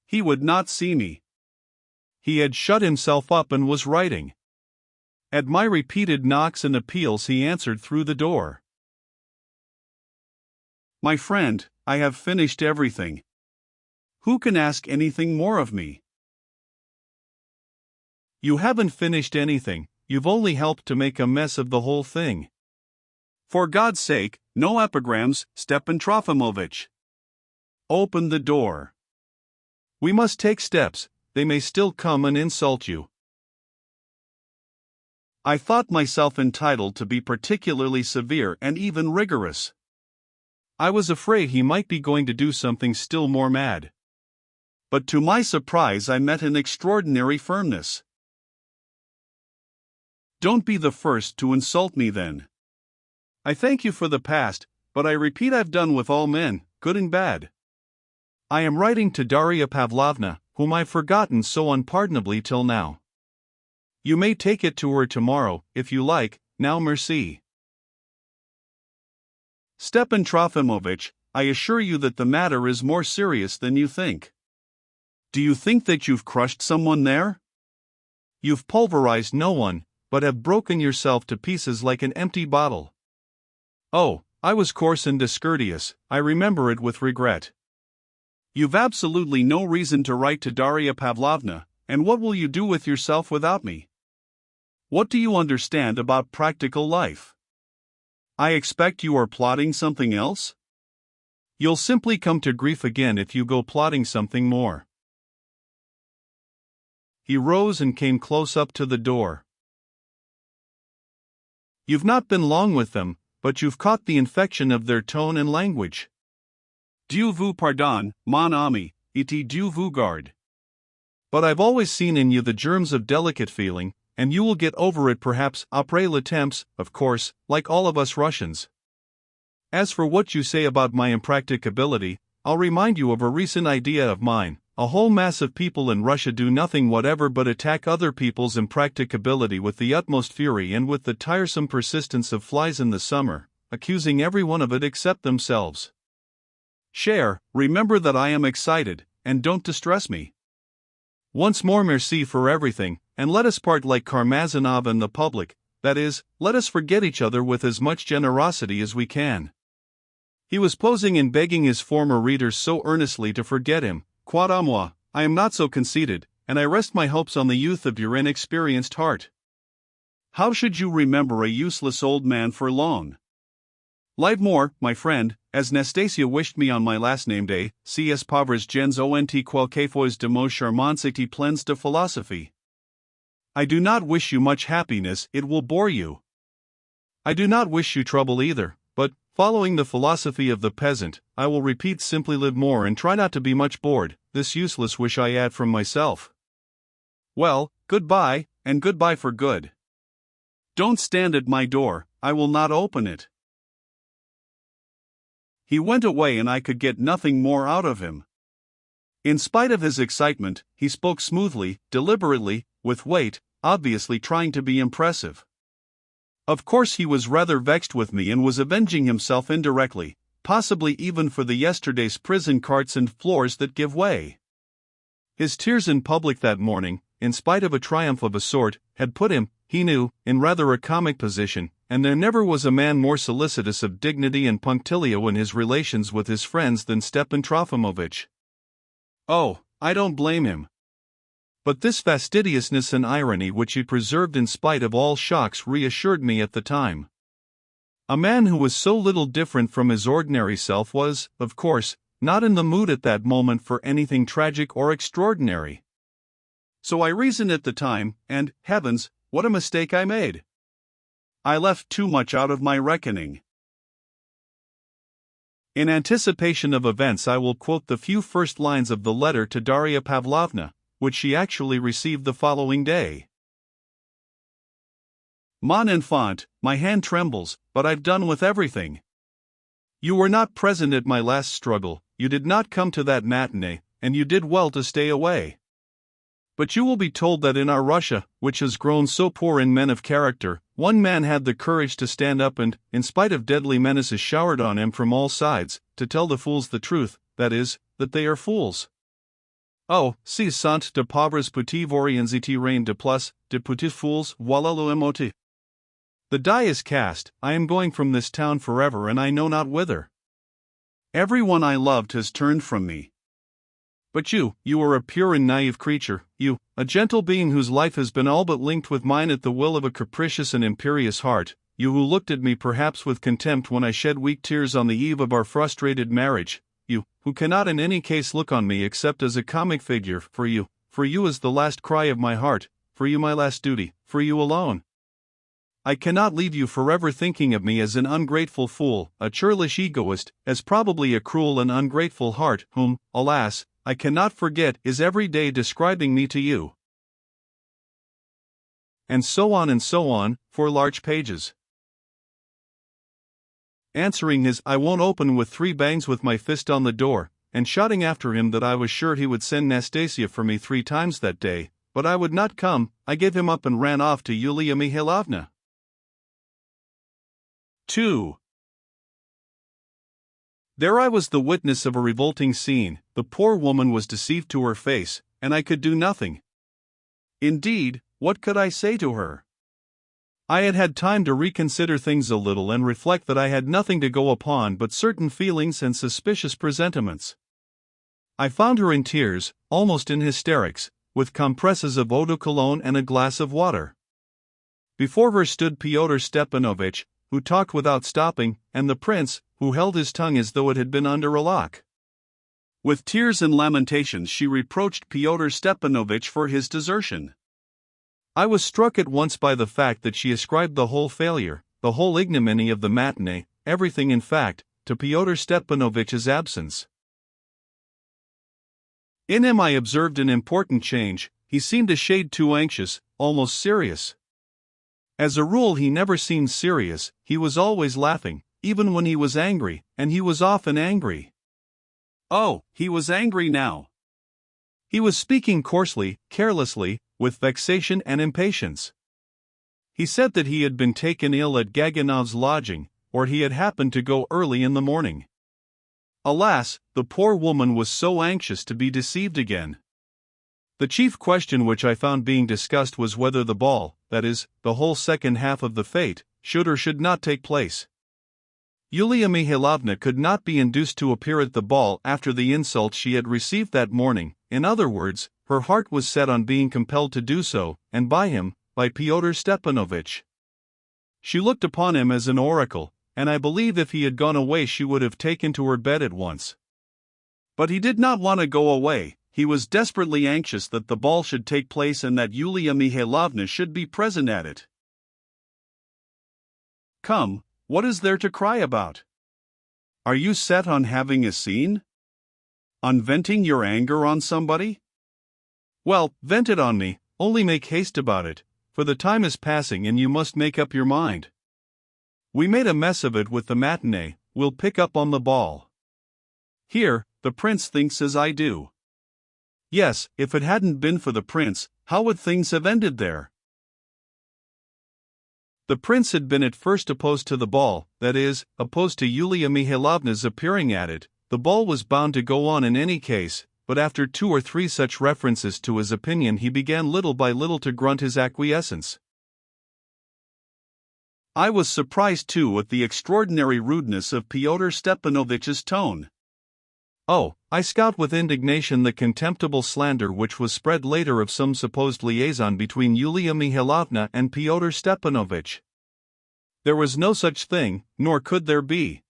He would not see me. He had shut himself up and was writing. At my repeated knocks and appeals he answered through the door. My friend, I have finished everything. Who can ask anything more of me? You haven't finished anything, you've only helped to make a mess of the whole thing. For God's sake, no epigrams, Stepan Trofimovich. Open the door. We must take steps, they may still come and insult you. I thought myself entitled to be particularly severe and even rigorous. I was afraid he might be going to do something still more mad. But to my surprise I met an extraordinary firmness. Don't be the first to insult me then. I thank you for the past, but I repeat I've done with all men, good and bad. I am writing to Darya Pavlovna, whom I've forgotten so unpardonably till now. You may take it to her tomorrow, if you like, now merci. Stepan Trofimovich, I assure you that the matter is more serious than you think. Do you think that you've crushed someone there? You've pulverized no one, but have broken yourself to pieces like an empty bottle. Oh, I was coarse and discourteous, I remember it with regret. You've absolutely no reason to write to Darya Pavlovna, and what will you do with yourself without me? What do you understand about practical life? I expect you are plotting something else? You'll simply come to grief again if you go plotting something more. He rose and came close up to the door. You've not been long with them, but you've caught the infection of their tone and language. Dieu vous pardonne, mon ami, et Dieu vous garde. But I've always seen in you the germs of delicate feeling, and you will get over it perhaps après le temps, of course, like all of us Russians. As for what you say about my impracticability, I'll remind you of a recent idea of mine. A whole mass of people in Russia do nothing whatever but attack other people's impracticability with the utmost fury and with the tiresome persistence of flies in the summer, accusing everyone of it except themselves. Cher, remember that I am excited, and don't distress me. Once more merci for everything, and let us part like Karmazinov and the public, that is, let us forget each other with as much generosity as we can. He was posing and begging his former readers so earnestly to forget him. Quant à moi, I am not so conceited, and I rest my hopes on the youth of your inexperienced heart. How should you remember a useless old man for long? Live more, my friend, as Nastasia wished me on my last name day, cs pauvres gens ont quelquefois de mots charmants et pleins de philosophie. I do not wish you much happiness, it will bore you. I do not wish you trouble either, but, following the philosophy of the peasant, I will repeat simply live more and try not to be much bored. This useless wish I add from myself. Well, goodbye, and goodbye for good. Don't stand at my door, I will not open it. He went away and I could get nothing more out of him. In spite of his excitement, he spoke smoothly, deliberately, with weight, obviously trying to be impressive. Of course he was rather vexed with me and was avenging himself indirectly, possibly even for the yesterday's prison carts and floors that give way. His tears in public that morning, in spite of a triumph of a sort, had put him, he knew, in rather a comic position, and there never was a man more solicitous of dignity and punctilio in his relations with his friends than Stepan Trofimovich. Oh, I don't blame him. But this fastidiousness and irony which he preserved in spite of all shocks reassured me at the time. A man who was so little different from his ordinary self was, of course, not in the mood at that moment for anything tragic or extraordinary. So I reasoned at the time, and, heavens, what a mistake I made! I left too much out of my reckoning. In anticipation of events I will quote the few first lines of the letter to Darya Pavlovna, which she actually received the following day. Mon enfant, my hand trembles, but I've done with everything. You were not present at my last struggle, you did not come to that matinee, and you did well to stay away. But you will be told that in our Russia, which has grown so poor in men of character, One man had the courage to stand up and, in spite of deadly menaces showered on him from all sides, to tell the fools the truth, that is, that they are fools. Oh, si sont de pauvres petits vauriens et reine de plus, de petits fools, voilà le emote. The die is cast, I am going from this town forever and I know not whither. Everyone I loved has turned from me. But you are a pure and naive creature, you, a gentle being whose life has been all but linked with mine at the will of a capricious and imperious heart, you who looked at me perhaps with contempt when I shed weak tears on the eve of our frustrated marriage, you, who cannot in any case look on me except as a comic figure, for you is the last cry of my heart, for you my last duty, for you alone. I cannot leave you forever thinking of me as an ungrateful fool, a churlish egoist, as probably a cruel and ungrateful heart, whom, alas, I cannot forget, is every day describing me to you. And so on, 4 large pages. Answering his I won't open with 3 bangs with my fist on the door, and shouting after him that I was sure he would send Nastasia for me 3 times that day, but I would not come, I gave him up and ran off to Yulia Mihailovna. 2. There I was the witness of a revolting scene. The poor woman was deceived to her face, and I could do nothing. Indeed, what could I say to her? I had had time to reconsider things a little and reflect that I had nothing to go upon but certain feelings and suspicious presentiments. I found her in tears, almost in hysterics, with compresses of eau de cologne and a glass of water. Before her stood Fyodor Stepanovitch, who talked without stopping, and the prince, who held his tongue as though it had been under a lock. With tears and lamentations she reproached Fyodor Stepanovitch for his desertion. I was struck at once by the fact that she ascribed the whole failure, the whole ignominy of the matinee, everything in fact, to Fyodor Stepanovitch's absence. In him I observed an important change. He seemed a shade too anxious, almost serious. As a rule he never seemed serious, he was always laughing, even when he was angry, and he was often angry. Oh, he was angry now. He was speaking coarsely, carelessly, with vexation and impatience. He said that he had been taken ill at Gaganov's lodging, or he had happened to go early in the morning. Alas, the poor woman was so anxious to be deceived again. The chief question which I found being discussed was whether the ball, that is, the whole second half of the fete, should or should not take place. Yulia Mihailovna could not be induced to appear at the ball after the insult she had received that morning. In other words, her heart was set on being compelled to do so, and by him, by Fyodor Stepanovitch. She looked upon him as an oracle, and I believe if he had gone away she would have taken to her bed at once. But he did not want to go away. He was desperately anxious that the ball should take place and that Yulia Mihailovna should be present at it. Come, what is there to cry about? Are you set on having a scene? On venting your anger on somebody? Well, vent it on me, only make haste about it, for the time is passing and you must make up your mind. We made a mess of it with the matinee, we'll pick up on the ball. Here, the prince thinks as I do. Yes, if it hadn't been for the prince, how would things have ended there? The prince had been at first opposed to the ball, that is, opposed to Yulia Mihailovna's appearing at it. The ball was bound to go on in any case, but after 2 or 3 such references to his opinion he began little by little to grunt his acquiescence. I was surprised too at the extraordinary rudeness of Fyodor Stepanovitch's tone. Oh, I scout with indignation the contemptible slander which was spread later of some supposed liaison between Yulia Mihailovna and Fyodor Stepanovitch. There was no such thing, nor could there be.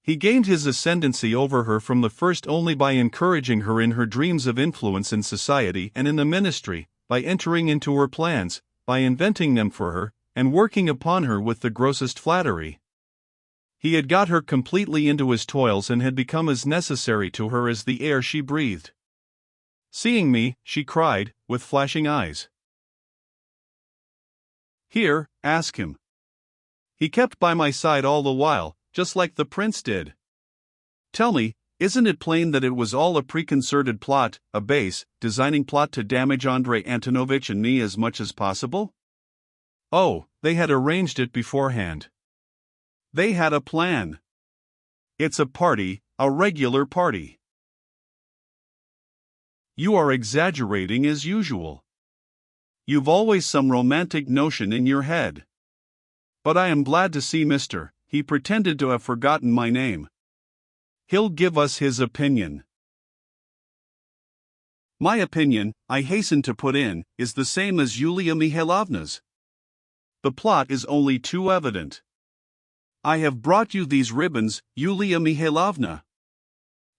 He gained his ascendancy over her from the first only by encouraging her in her dreams of influence in society and in the ministry, by entering into her plans, by inventing them for her, and working upon her with the grossest flattery. He had got her completely into his toils and had become as necessary to her as the air she breathed. Seeing me, she cried, with flashing eyes. Here, ask him. He kept by my side all the while, just like the prince did. Tell me, isn't it plain that it was all a preconcerted plot, a base, designing plot to damage Andrei Antonovitch and me as much as possible? Oh, they had arranged it beforehand. They had a plan. It's a party, a regular party. You are exaggerating as usual. You've always some romantic notion in your head. But I am glad to see Mr. He pretended to have forgotten my name. He'll give us his opinion. My opinion, I hasten to put in, is the same as Yulia Mihailovna's. The plot is only too evident. I have brought you these ribbons, Yulia Mihailovna.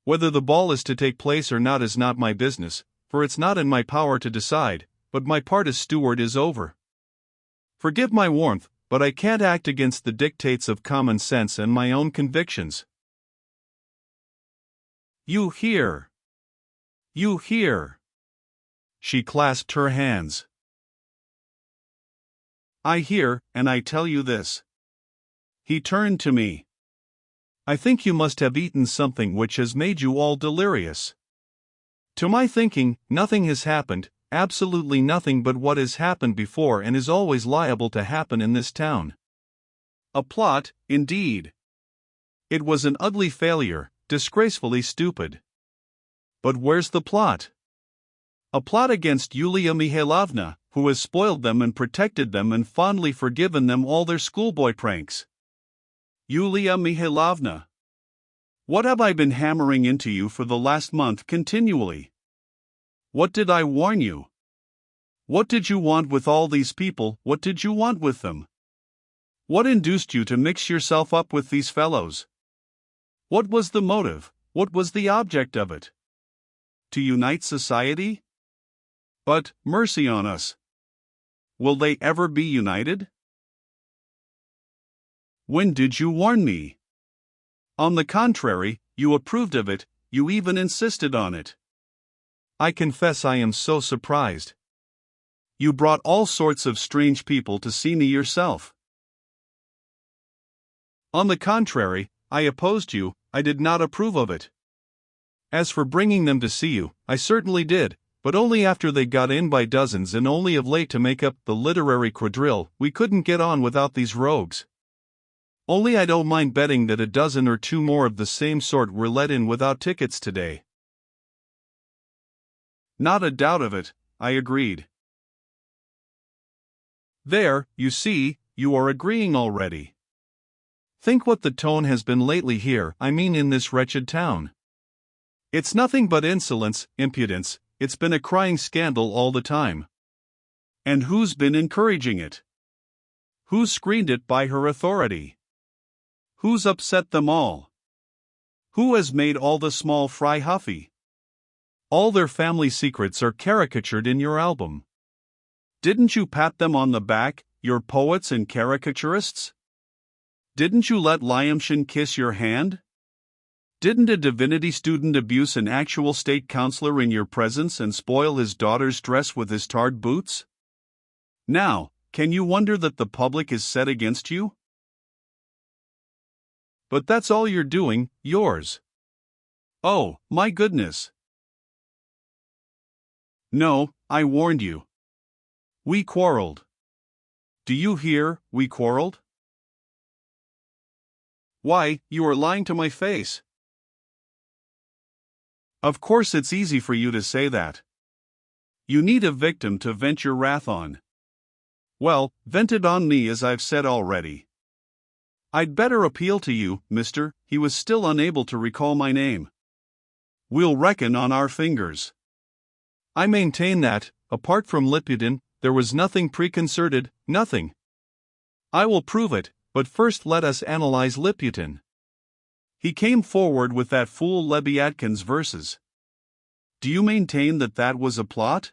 Whether the ball is to take place or not is not my business, for it's not in my power to decide, but my part as steward is over. Forgive my warmth, but I can't act against the dictates of common sense and my own convictions. You hear. You hear. She clasped her hands. I hear, and I tell you this. He turned to me. I think you must have eaten something which has made you all delirious. To my thinking, nothing has happened, absolutely nothing but what has happened before and is always liable to happen in this town. A plot, indeed. It was an ugly failure, disgracefully stupid. But where's the plot? A plot against Yulia Mihailovna, who has spoiled them and protected them and fondly forgiven them all their schoolboy pranks. Yulia Mihailovna. What have I been hammering into you for the last month continually? What did I warn you? What did you want with all these people? What did you want with them? What induced you to mix yourself up with these fellows? What was the motive? What was the object of it? To unite society? But, mercy on us! Will they ever be united? When did you warn me? On the contrary, you approved of it, you even insisted on it. I confess I am so surprised. You brought all sorts of strange people to see me yourself. On the contrary, I opposed you, I did not approve of it. As for bringing them to see you, I certainly did, but only after they got in by dozens and only of late to make up the literary quadrille. We couldn't get on without these rogues. Only I don't mind betting that a dozen or two more of the same sort were let in without tickets today. Not a doubt of it, I agreed. There, you see, you are agreeing already. Think what the tone has been lately here, I mean in this wretched town. It's nothing but insolence, impudence, it's been a crying scandal all the time. And who's been encouraging it? Who's screened it by her authority? Who's upset them all? Who has made all the small fry huffy? All their family secrets are caricatured in your album. Didn't you pat them on the back, your poets and caricaturists? Didn't you let Lyamshin kiss your hand? Didn't a divinity student abuse an actual state counselor in your presence and spoil his daughter's dress with his tarred boots? Now, can you wonder that the public is set against you? But that's all you're doing, yours. Oh, my goodness. No, I warned you. We quarreled. Do you hear, we quarreled? Why, you are lying to my face. Of course it's easy for you to say that. You need a victim to vent your wrath on. Well, vent it on me as I've said already. I'd better appeal to you, mister. He was still unable to recall my name. We'll reckon on our fingers. I maintain that, apart from Liputin, there was nothing preconcerted, nothing. I will prove it, but first let us analyze Liputin. He came forward with that fool Lebyadkin's verses. Do you maintain that that was a plot?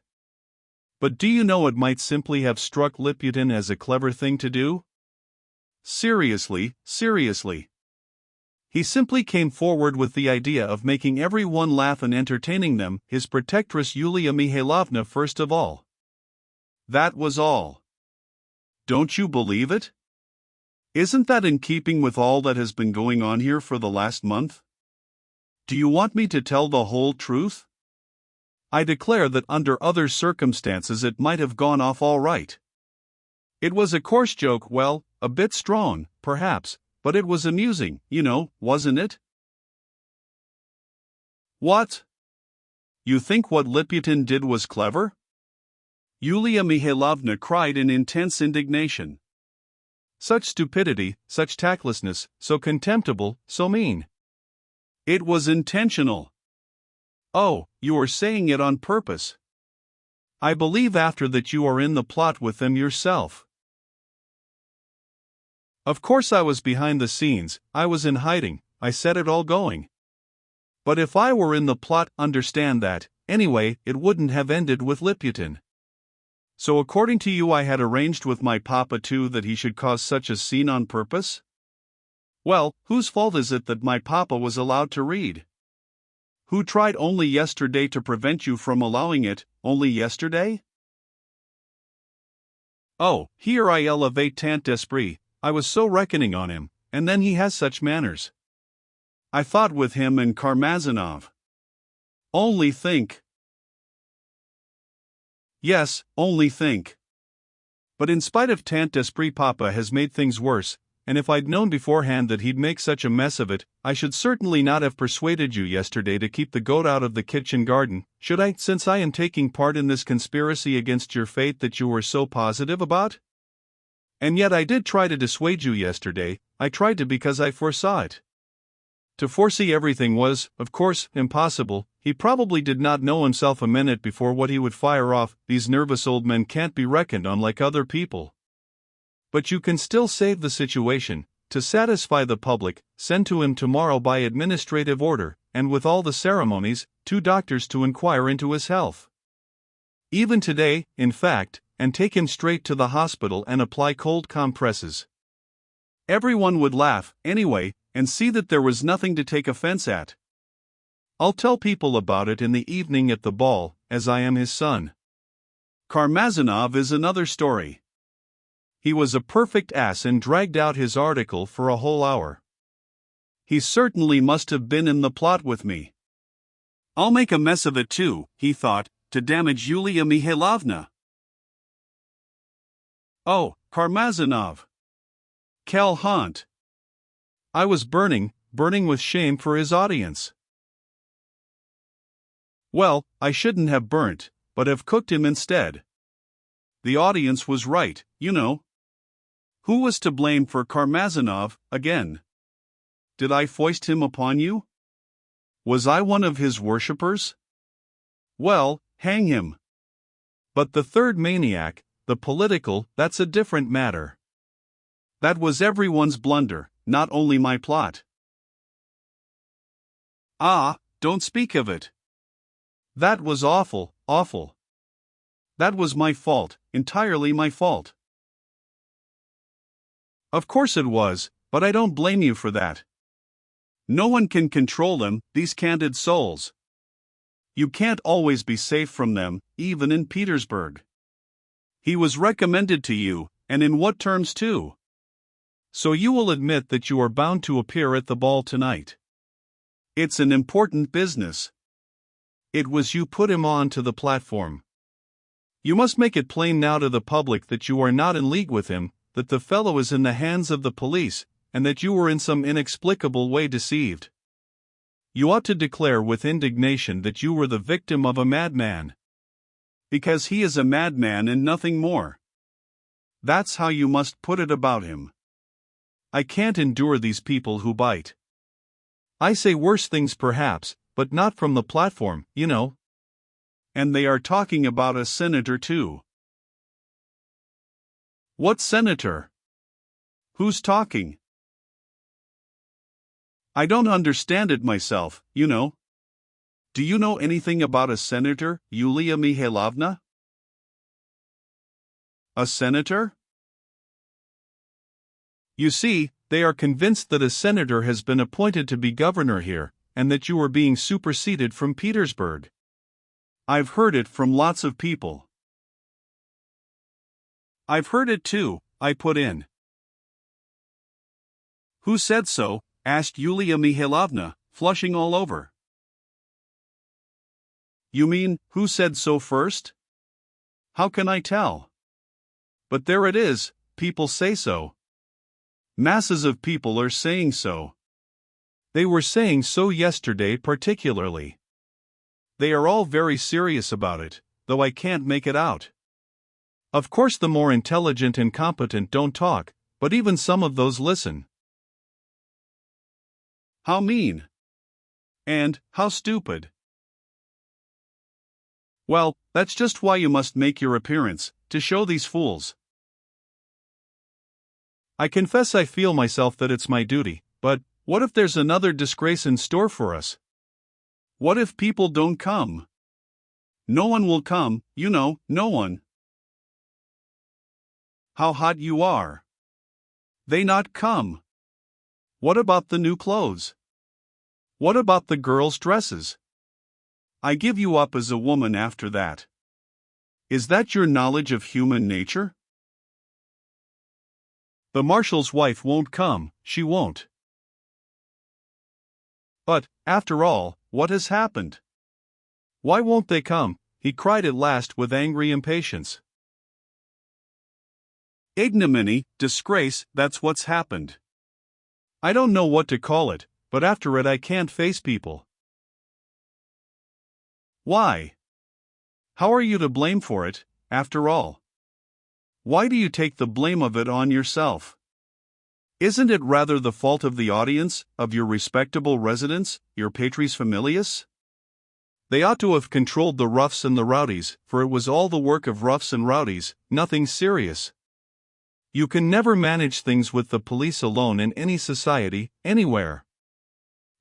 But do you know it might simply have struck Liputin as a clever thing to do? Seriously, seriously. He simply came forward with the idea of making every one laugh and entertaining them, his protectress Yulia Mihailovna first of all. That was all. Don't you believe it? Isn't that in keeping with all that has been going on here for the last month? Do you want me to tell the whole truth? I declare that under other circumstances it might have gone off all right. It was a coarse joke, well, a bit strong, perhaps, but it was amusing, wasn't it? What? You think what Liputin did was clever? Yulia Mihailovna cried in intense indignation. Such stupidity, such tactlessness, so contemptible, so mean. It was intentional. Oh, you are saying it on purpose. I believe after that you are in the plot with them yourself. Of course I was behind the scenes, I was in hiding, I set it all going. But if I were in the plot, understand that, anyway, it wouldn't have ended with Liputin. So according to you I had arranged with my papa too that he should cause such a scene on purpose? Well, whose fault is it that my papa was allowed to read? Who tried only yesterday to prevent you from allowing it, only yesterday? Oh, here I elevate tant d'esprit, I was so reckoning on him, and then he has such manners. I thought with him and Karmazinov. Only think. Yes, only think. But in spite of tant d'esprit, Papa has made things worse, and if I'd known beforehand that he'd make such a mess of it, I should certainly not have persuaded you yesterday to keep the goat out of the kitchen garden, should I, since I am taking part in this conspiracy against your fate that you were so positive about? And yet I did try to dissuade you yesterday, I tried to because I foresaw it. To foresee everything was, of course, impossible. He probably did not know himself a minute before what he would fire off. These nervous old men can't be reckoned on like other people. But you can still save the situation. To satisfy the public, send to him tomorrow by administrative order, and with all the ceremonies, 2 doctors to inquire into his health. Even today, in fact, and take him straight to the hospital and apply cold compresses. Everyone would laugh, anyway, and see that there was nothing to take offense at. I'll tell people about it in the evening at the ball, as I am his son. Karmazinov is another story. He was a perfect ass and dragged out his article for a whole hour. He certainly must have been in the plot with me. I'll make a mess of it too, he thought, to damage Yulia Mihailovna. Oh, Karmazinov. Quel honte. I was burning with shame for his audience. Well, I shouldn't have burnt, but have cooked him instead. The audience was right, Who was to blame for Karmazinov, again? Did I foist him upon you? Was I one of his worshippers? Well, hang him. But the third maniac, the political, that's a different matter. That was everyone's blunder, not only my plot. Ah, don't speak of it. That was awful, awful. That was my fault, entirely my fault. Of course it was, but I don't blame you for that. No one can control them, these candid souls. You can't always be safe from them, even in Petersburg. He was recommended to you, and in what terms too? So you will admit that you are bound to appear at the ball tonight. It's an important business. It was you put him on to the platform. You must make it plain now to the public that you are not in league with him, that the fellow is in the hands of the police, and that you were in some inexplicable way deceived. You ought to declare with indignation that you were the victim of a madman. Because he is a madman and nothing more. That's how you must put it about him. I can't endure these people who bite. I say worse things perhaps, but not from the platform, And they are talking about a senator too. What senator? Who's talking? I don't understand it myself, Do you know anything about a senator, Yulia Mihailovna? A senator? You see, they are convinced that a senator has been appointed to be governor here, and that you are being superseded from Petersburg. I've heard it from lots of people. I've heard it too, I put in. Who said so? Asked Yulia Mihailovna, flushing all over. You mean, who said so first? How can I tell? But there it is, people say so. Masses of people are saying so. They were saying so yesterday particularly. They are all very serious about it, though I can't make it out. Of course the more intelligent and competent don't talk, but even some of those listen. How mean. And how stupid. Well, that's just why you must make your appearance, to show these fools. I confess I feel myself that it's my duty, but what if there's another disgrace in store for us? What if people don't come? No one will come, you know, no one. How hot you are. They not come. What about the new clothes? What about the girls' dresses? I give you up as a woman after that. Is that your knowledge of human nature? The marshal's wife won't come, she won't. But, after all, what has happened? Why won't they come? He cried at last with angry impatience. Ignominy, disgrace, that's what's happened. I don't know what to call it, but after it I can't face people. Why? How are you to blame for it, after all? Why do you take the blame of it on yourself? Isn't it rather the fault of the audience, of your respectable residents, your patres familias? They ought to have controlled the roughs and the rowdies, for it was all the work of roughs and rowdies, nothing serious. You can never manage things with the police alone in any society, anywhere.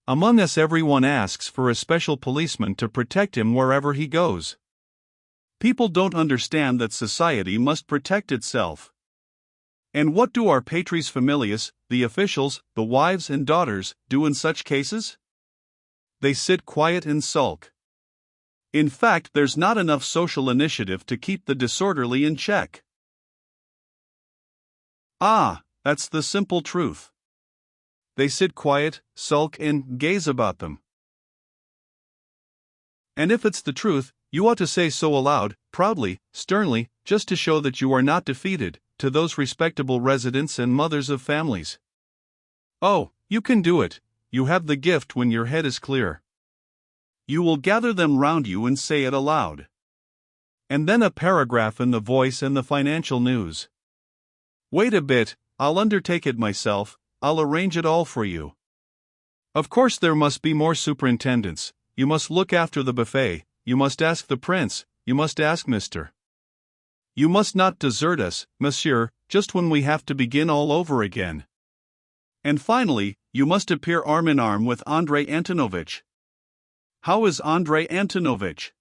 Among us everyone asks for a special policeman to protect him wherever he goes. People don't understand that society must protect itself. And what do our patres familias, the officials, the wives and daughters, do in such cases? They sit quiet and sulk. In fact, there's not enough social initiative to keep the disorderly in check. Ah, that's the simple truth. They sit quiet, sulk, and gaze about them. And if it's the truth, you ought to say so aloud, proudly, sternly, just to show that you are not defeated, to those respectable residents and mothers of families. Oh, you can do it, you have the gift when your head is clear. You will gather them round you and say it aloud. And then a paragraph in the Voice and the Financial News. Wait a bit, I'll undertake it myself, I'll arrange it all for you. Of course there must be more superintendents, you must look after the buffet, you must ask the prince, you must ask Mr. You must not desert us, monsieur, just when we have to begin all over again. And finally, you must appear arm in arm with Andrei Antonovitch. How is Andrei Antonovitch?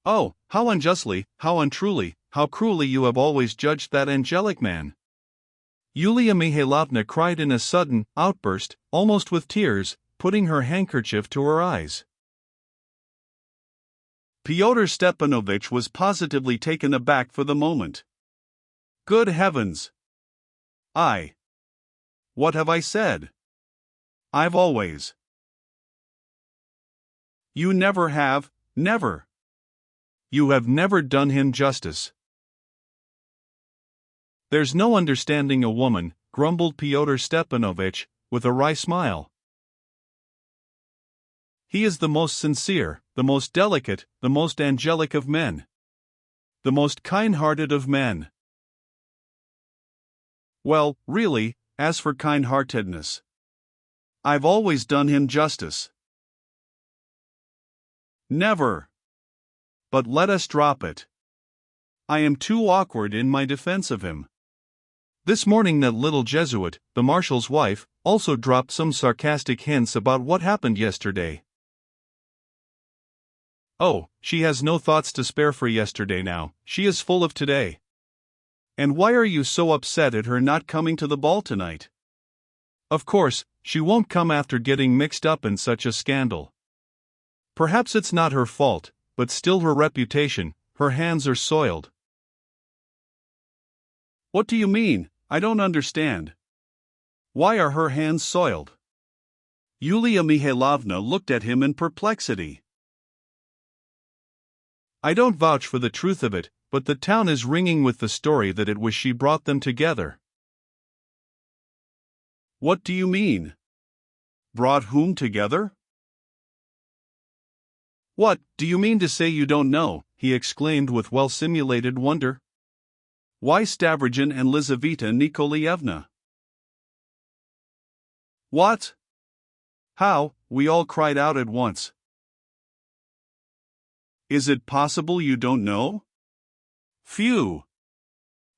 Oh, how unjustly, how untruly, how cruelly you have always judged that angelic man. Yulia Mihailovna cried in a sudden outburst, almost with tears, putting her handkerchief to her eyes. Fyodor Stepanovitch was positively taken aback for the moment. Good heavens! What have I said? I've always. You never have, never. You have never done him justice. There's no understanding a woman, grumbled Fyodor Stepanovitch, with a wry smile. He is the most sincere, the most delicate, the most angelic of men. The most kind-hearted of men. Well, really, as for kind-heartedness, I've always done him justice. Never. But let us drop it. I am too awkward in my defense of him. This morning that little Jesuit, the marshal's wife, also dropped some sarcastic hints about what happened yesterday. Oh, she has no thoughts to spare for yesterday now, she is full of today. And why are you so upset at her not coming to the ball tonight? Of course, she won't come after getting mixed up in such a scandal. Perhaps it's not her fault, but still her reputation, her hands are soiled. What do you mean? I don't understand. Why are her hands soiled? Yulia Mihailovna looked at him in perplexity. I don't vouch for the truth of it, but the town is ringing with the story that it was she brought them together." "What do you mean? Brought whom together?" "What, do you mean to say you don't know?" he exclaimed with well-simulated wonder. "Why, Stavrogin and Lizaveta Nikolaevna." "What? How?" we all cried out at once. "Is it possible you don't know? Phew!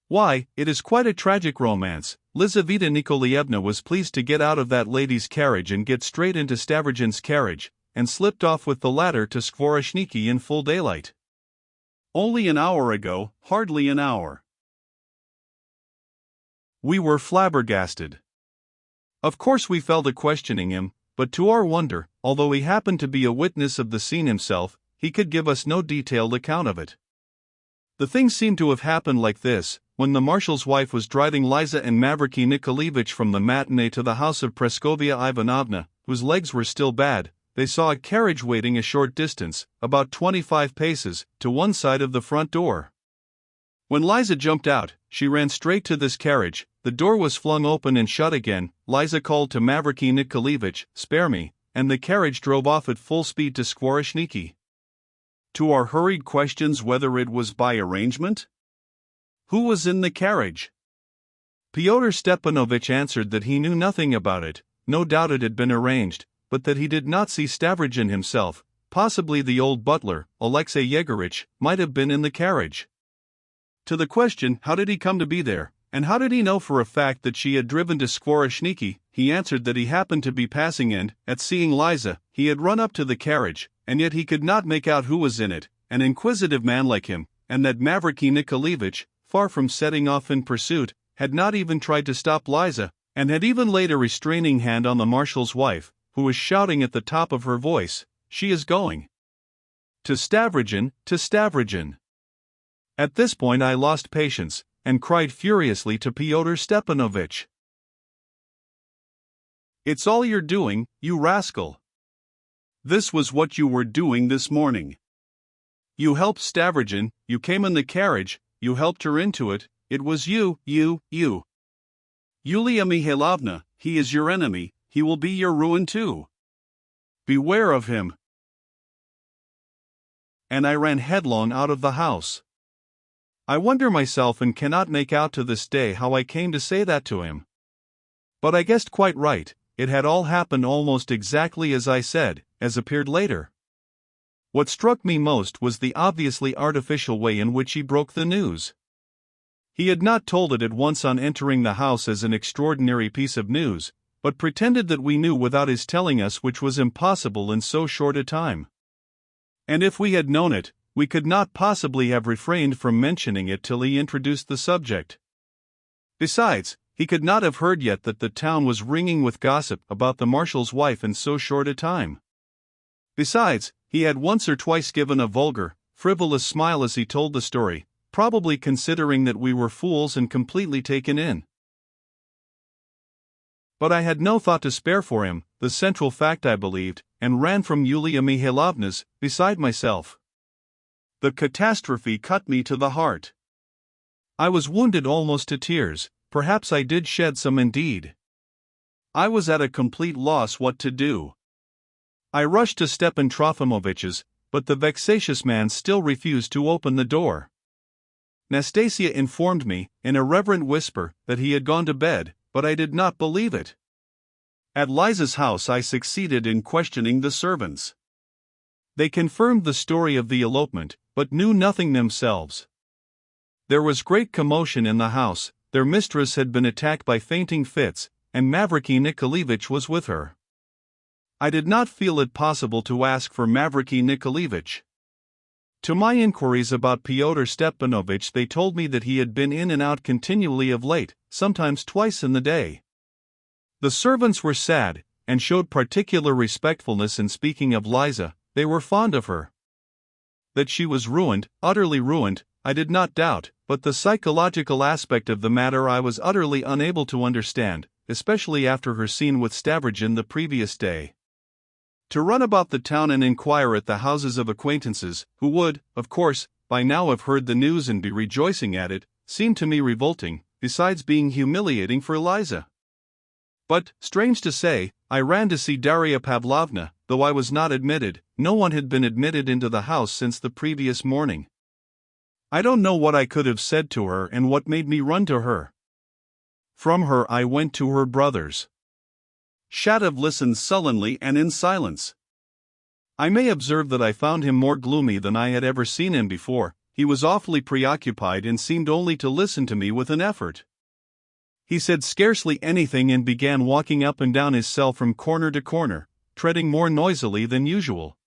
Why, it is quite a tragic romance. Lizaveta Nikolaevna was pleased to get out of that lady's carriage and get straight into Stavrogin's carriage, and slipped off with the latter to Skvoreshniki in full daylight. Only an hour ago, hardly an hour." We were flabbergasted. Of course we fell to questioning him, but to our wonder, although he happened to be a witness of the scene himself, he could give us no detailed account of it. The thing seemed to have happened like this: when the marshal's wife was driving Liza and Mavriky Nikolaevich from the matinee to the house of Praskovia Ivanovna, whose legs were still bad, they saw a carriage waiting a short distance, about 25 paces, to one side of the front door. When Liza jumped out, she ran straight to this carriage. The door was flung open and shut again. Liza called to Mavriky Nikolaevich, "Spare me," and the carriage drove off at full speed to Skvoreshniki. To our hurried questions whether it was by arrangement? Who was in the carriage? Fyodor Stepanovich answered that he knew nothing about it. No doubt it had been arranged, but that he did not see Stavrogin himself. Possibly the old butler, Alexey Yegorich, might have been in the carriage. To the question, how did he come to be there, and how did he know for a fact that she had driven to Skvoreshniki, he answered that he happened to be passing and, at seeing Liza, he had run up to the carriage, and yet he could not make out who was in it, an inquisitive man like him, and that Mavriky Nikolaevich, far from setting off in pursuit, had not even tried to stop Liza, and had even laid a restraining hand on the marshal's wife, who was shouting at the top of her voice, "She is going to Stavrogin, to Stavrogin." At this point I lost patience, and cried furiously to Fyodor Stepanovich, "It's all you're doing, you rascal! This was what you were doing this morning. You helped Stavrogin, you came in the carriage, you helped her into it, it was you. Yulia Mihailovna, he is your enemy, he will be your ruin too. Beware of him." And I ran headlong out of the house. I wonder myself and cannot make out to this day how I came to say that to him. But I guessed quite right, it had all happened almost exactly as I said, as appeared later. What struck me most was the obviously artificial way in which he broke the news. He had not told it at once on entering the house as an extraordinary piece of news, but pretended that we knew without his telling us, which was impossible in so short a time. And if we had known it, we could not possibly have refrained from mentioning it till he introduced the subject. Besides, he could not have heard yet that the town was ringing with gossip about the marshal's wife in so short a time. Besides, he had once or twice given a vulgar, frivolous smile as he told the story, probably considering that we were fools and completely taken in. But I had no thought to spare for him, the central fact I believed, and ran from Yulia Mihailovna's, beside myself. The catastrophe cut me to the heart. I was wounded almost to tears, perhaps I did shed some indeed. I was at a complete loss what to do. I rushed to Stepan Trofimovitch's, but the vexatious man still refused to open the door. Nastasia informed me, in a reverent whisper, that he had gone to bed, but I did not believe it. At Liza's house I succeeded in questioning the servants. They confirmed the story of the elopement, but knew nothing themselves. There was great commotion in the house, their mistress had been attacked by fainting fits, and Mavriky Nikolaevich was with her. I did not feel it possible to ask for Mavriky Nikolaevich. To my inquiries about Fyodor Stepanovich, they told me that he had been in and out continually of late, sometimes twice in the day. The servants were sad, and showed particular respectfulness in speaking of Liza. They were fond of her. That she was ruined, utterly ruined, I did not doubt, but the psychological aspect of the matter I was utterly unable to understand, especially after her scene with Stavrogin the previous day. To run about the town and inquire at the houses of acquaintances, who would, of course, by now have heard the news and be rejoicing at it, seemed to me revolting, besides being humiliating for Eliza. But, strange to say, I ran to see Darya Pavlovna. Though I was not admitted, no one had been admitted into the house since the previous morning. I don't know what I could have said to her and what made me run to her. From her I went to her brother's. Shatov listened sullenly and in silence. I may observe that I found him more gloomy than I had ever seen him before. He was awfully preoccupied and seemed only to listen to me with an effort. He said scarcely anything and began walking up and down his cell from corner to corner, treading more noisily than usual.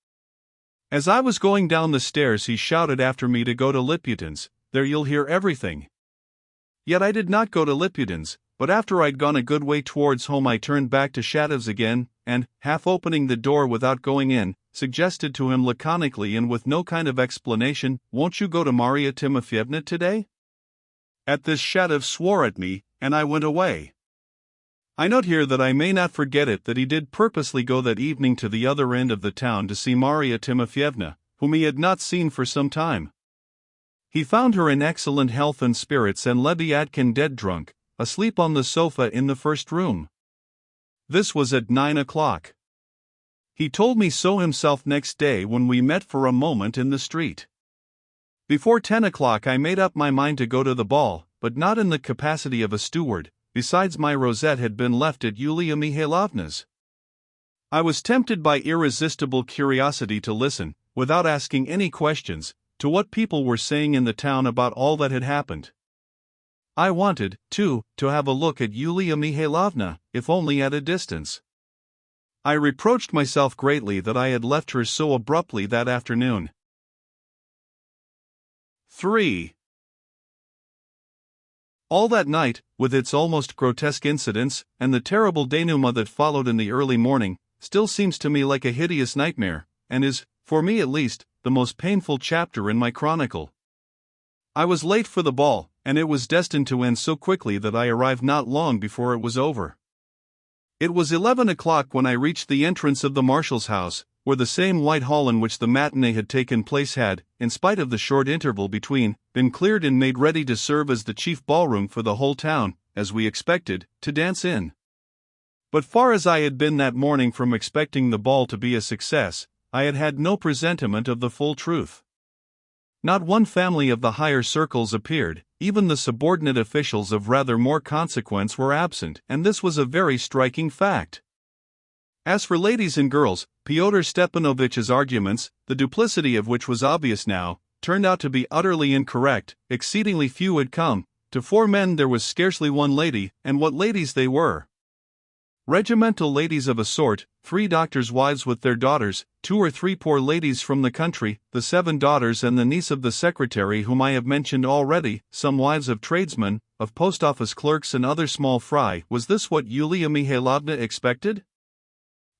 As I was going down the stairs he shouted after me to go to Liputin's. There you'll hear everything. Yet I did not go to Liputin's, but after I'd gone a good way towards home I turned back to Shatov's again, and, half opening the door without going in, suggested to him laconically and with no kind of explanation, "Won't you go to Marya Timofyevna today?" At this Shatov swore at me, and I went away. I note here that I may not forget it that he did purposely go that evening to the other end of the town to see Marya Timofyevna, whom he had not seen for some time. He found her in excellent health and spirits and Lebyadkin dead drunk, asleep on the sofa in the first room. This was at 9 o'clock. He told me so himself next day when we met for a moment in the street. Before 10 o'clock I made up my mind to go to the ball, but not in the capacity of a steward. Besides, my rosette had been left at Yulia Mihailovna's. I was tempted by irresistible curiosity to listen, without asking any questions, to what people were saying in the town about all that had happened. I wanted, too, to have a look at Yulia Mihailovna, if only at a distance. I reproached myself greatly that I had left her so abruptly that afternoon. 3. All that night, with its almost grotesque incidents, and the terrible denouement that followed in the early morning, still seems to me like a hideous nightmare, and is, for me at least, the most painful chapter in my chronicle. I was late for the ball, and it was destined to end so quickly that I arrived not long before it was over. It was 11 o'clock when I reached the entrance of the marshal's house, where the same white hall in which the matinee had taken place had, in spite of the short interval between, been cleared and made ready to serve as the chief ballroom for the whole town, as we expected, to dance in. But far as I had been that morning from expecting the ball to be a success, I had had no presentiment of the full truth. Not one family of the higher circles appeared, even the subordinate officials of rather more consequence were absent, and this was a very striking fact. As for ladies and girls, Fyodor Stepanovitch's arguments, the duplicity of which was obvious now, turned out to be utterly incorrect. Exceedingly few had come. To 4 men there was scarcely one lady, and what ladies they were! Regimental ladies of a sort, 3 doctors' wives with their daughters, 2 or 3 poor ladies from the country, the 7 daughters and the niece of the secretary whom I have mentioned already, some wives of tradesmen, of post-office clerks and other small fry. Was this what Yulia Mihailovna expected?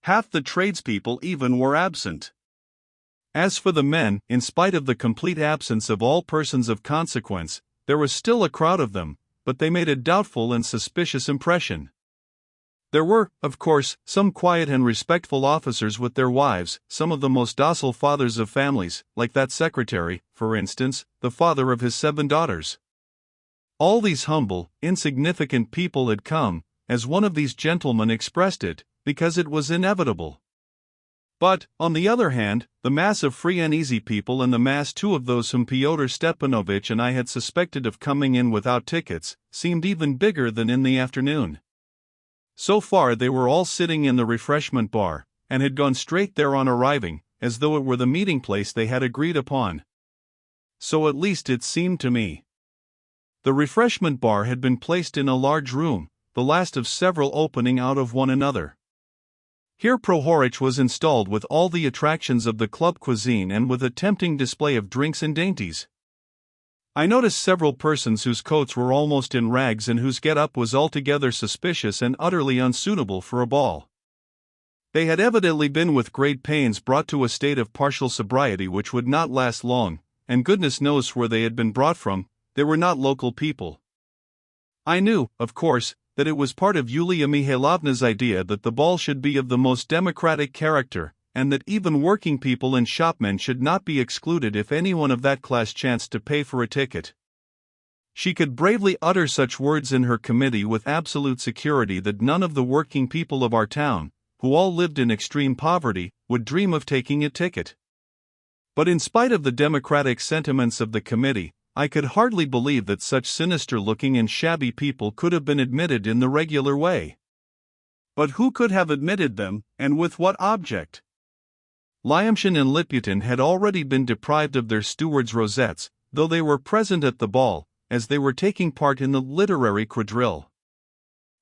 Half the tradespeople even were absent. As for the men, in spite of the complete absence of all persons of consequence, there was still a crowd of them, but they made a doubtful and suspicious impression. There were, of course, some quiet and respectful officers with their wives, some of the most docile fathers of families, like that secretary, for instance, the father of his 7 daughters. All these humble, insignificant people had come, as one of these gentlemen expressed it, because it was inevitable. But, on the other hand, the mass of free and easy people and the mass too of those whom Fyodor Stepanovitch and I had suspected of coming in without tickets, seemed even bigger than in the afternoon. So far they were all sitting in the refreshment bar, and had gone straight there on arriving, as though it were the meeting place they had agreed upon. So at least it seemed to me. The refreshment bar had been placed in a large room, the last of several opening out of one another. Here Prohorich was installed with all the attractions of the club cuisine and with a tempting display of drinks and dainties. I noticed several persons whose coats were almost in rags and whose get-up was altogether suspicious and utterly unsuitable for a ball. They had evidently been with great pains brought to a state of partial sobriety which would not last long, and goodness knows where they had been brought from. They were not local people. I knew, of course, that it was part of Yulia Mihailovna's idea that the ball should be of the most democratic character, and that even working people and shopmen should not be excluded if anyone of that class chanced to pay for a ticket. She could bravely utter such words in her committee with absolute security that none of the working people of our town, who all lived in extreme poverty, would dream of taking a ticket. But in spite of the democratic sentiments of the committee, I could hardly believe that such sinister-looking and shabby people could have been admitted in the regular way. But who could have admitted them, and with what object? Lyamshin and Liputin had already been deprived of their stewards' rosettes, though they were present at the ball, as they were taking part in the literary quadrille.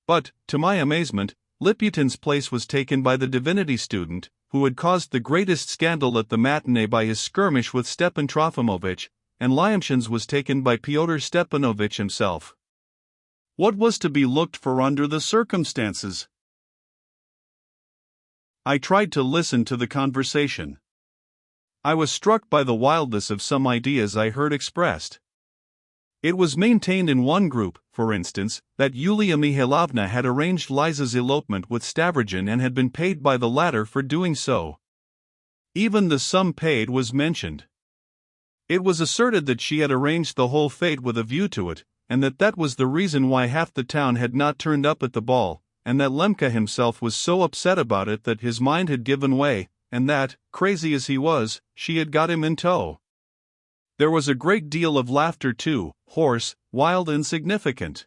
But, to my amazement, Liputin's place was taken by the divinity student, who had caused the greatest scandal at the matinee by his skirmish with Stepan Trofimovich, and Lyamshin's was taken by Pyotr Stepanovich himself. What was to be looked for under the circumstances? I tried to listen to the conversation. I was struck by the wildness of some ideas I heard expressed. It was maintained in one group, for instance, that Yulia Mihailovna had arranged Liza's elopement with Stavrogin and had been paid by the latter for doing so. Even the sum paid was mentioned. It was asserted that she had arranged the whole fete with a view to it, and that was the reason why half the town had not turned up at the ball, and that Lemka himself was so upset about it that his mind had given way, and that, crazy as he was, she had got him in tow. There was a great deal of laughter too, hoarse, wild and significant.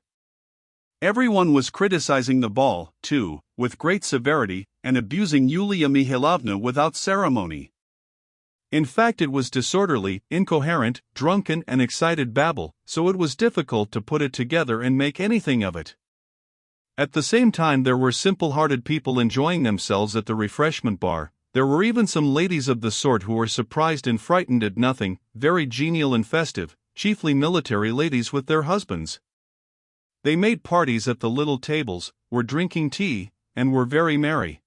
Everyone was criticizing the ball, too, with great severity, and abusing Yulia Mihailovna without ceremony. In fact, it was disorderly, incoherent, drunken and excited babble, so it was difficult to put it together and make anything of it. At the same time there were simple-hearted people enjoying themselves at the refreshment bar. There were even some ladies of the sort who were surprised and frightened at nothing, very genial and festive, chiefly military ladies with their husbands. They made parties at the little tables, were drinking tea, and were very merry.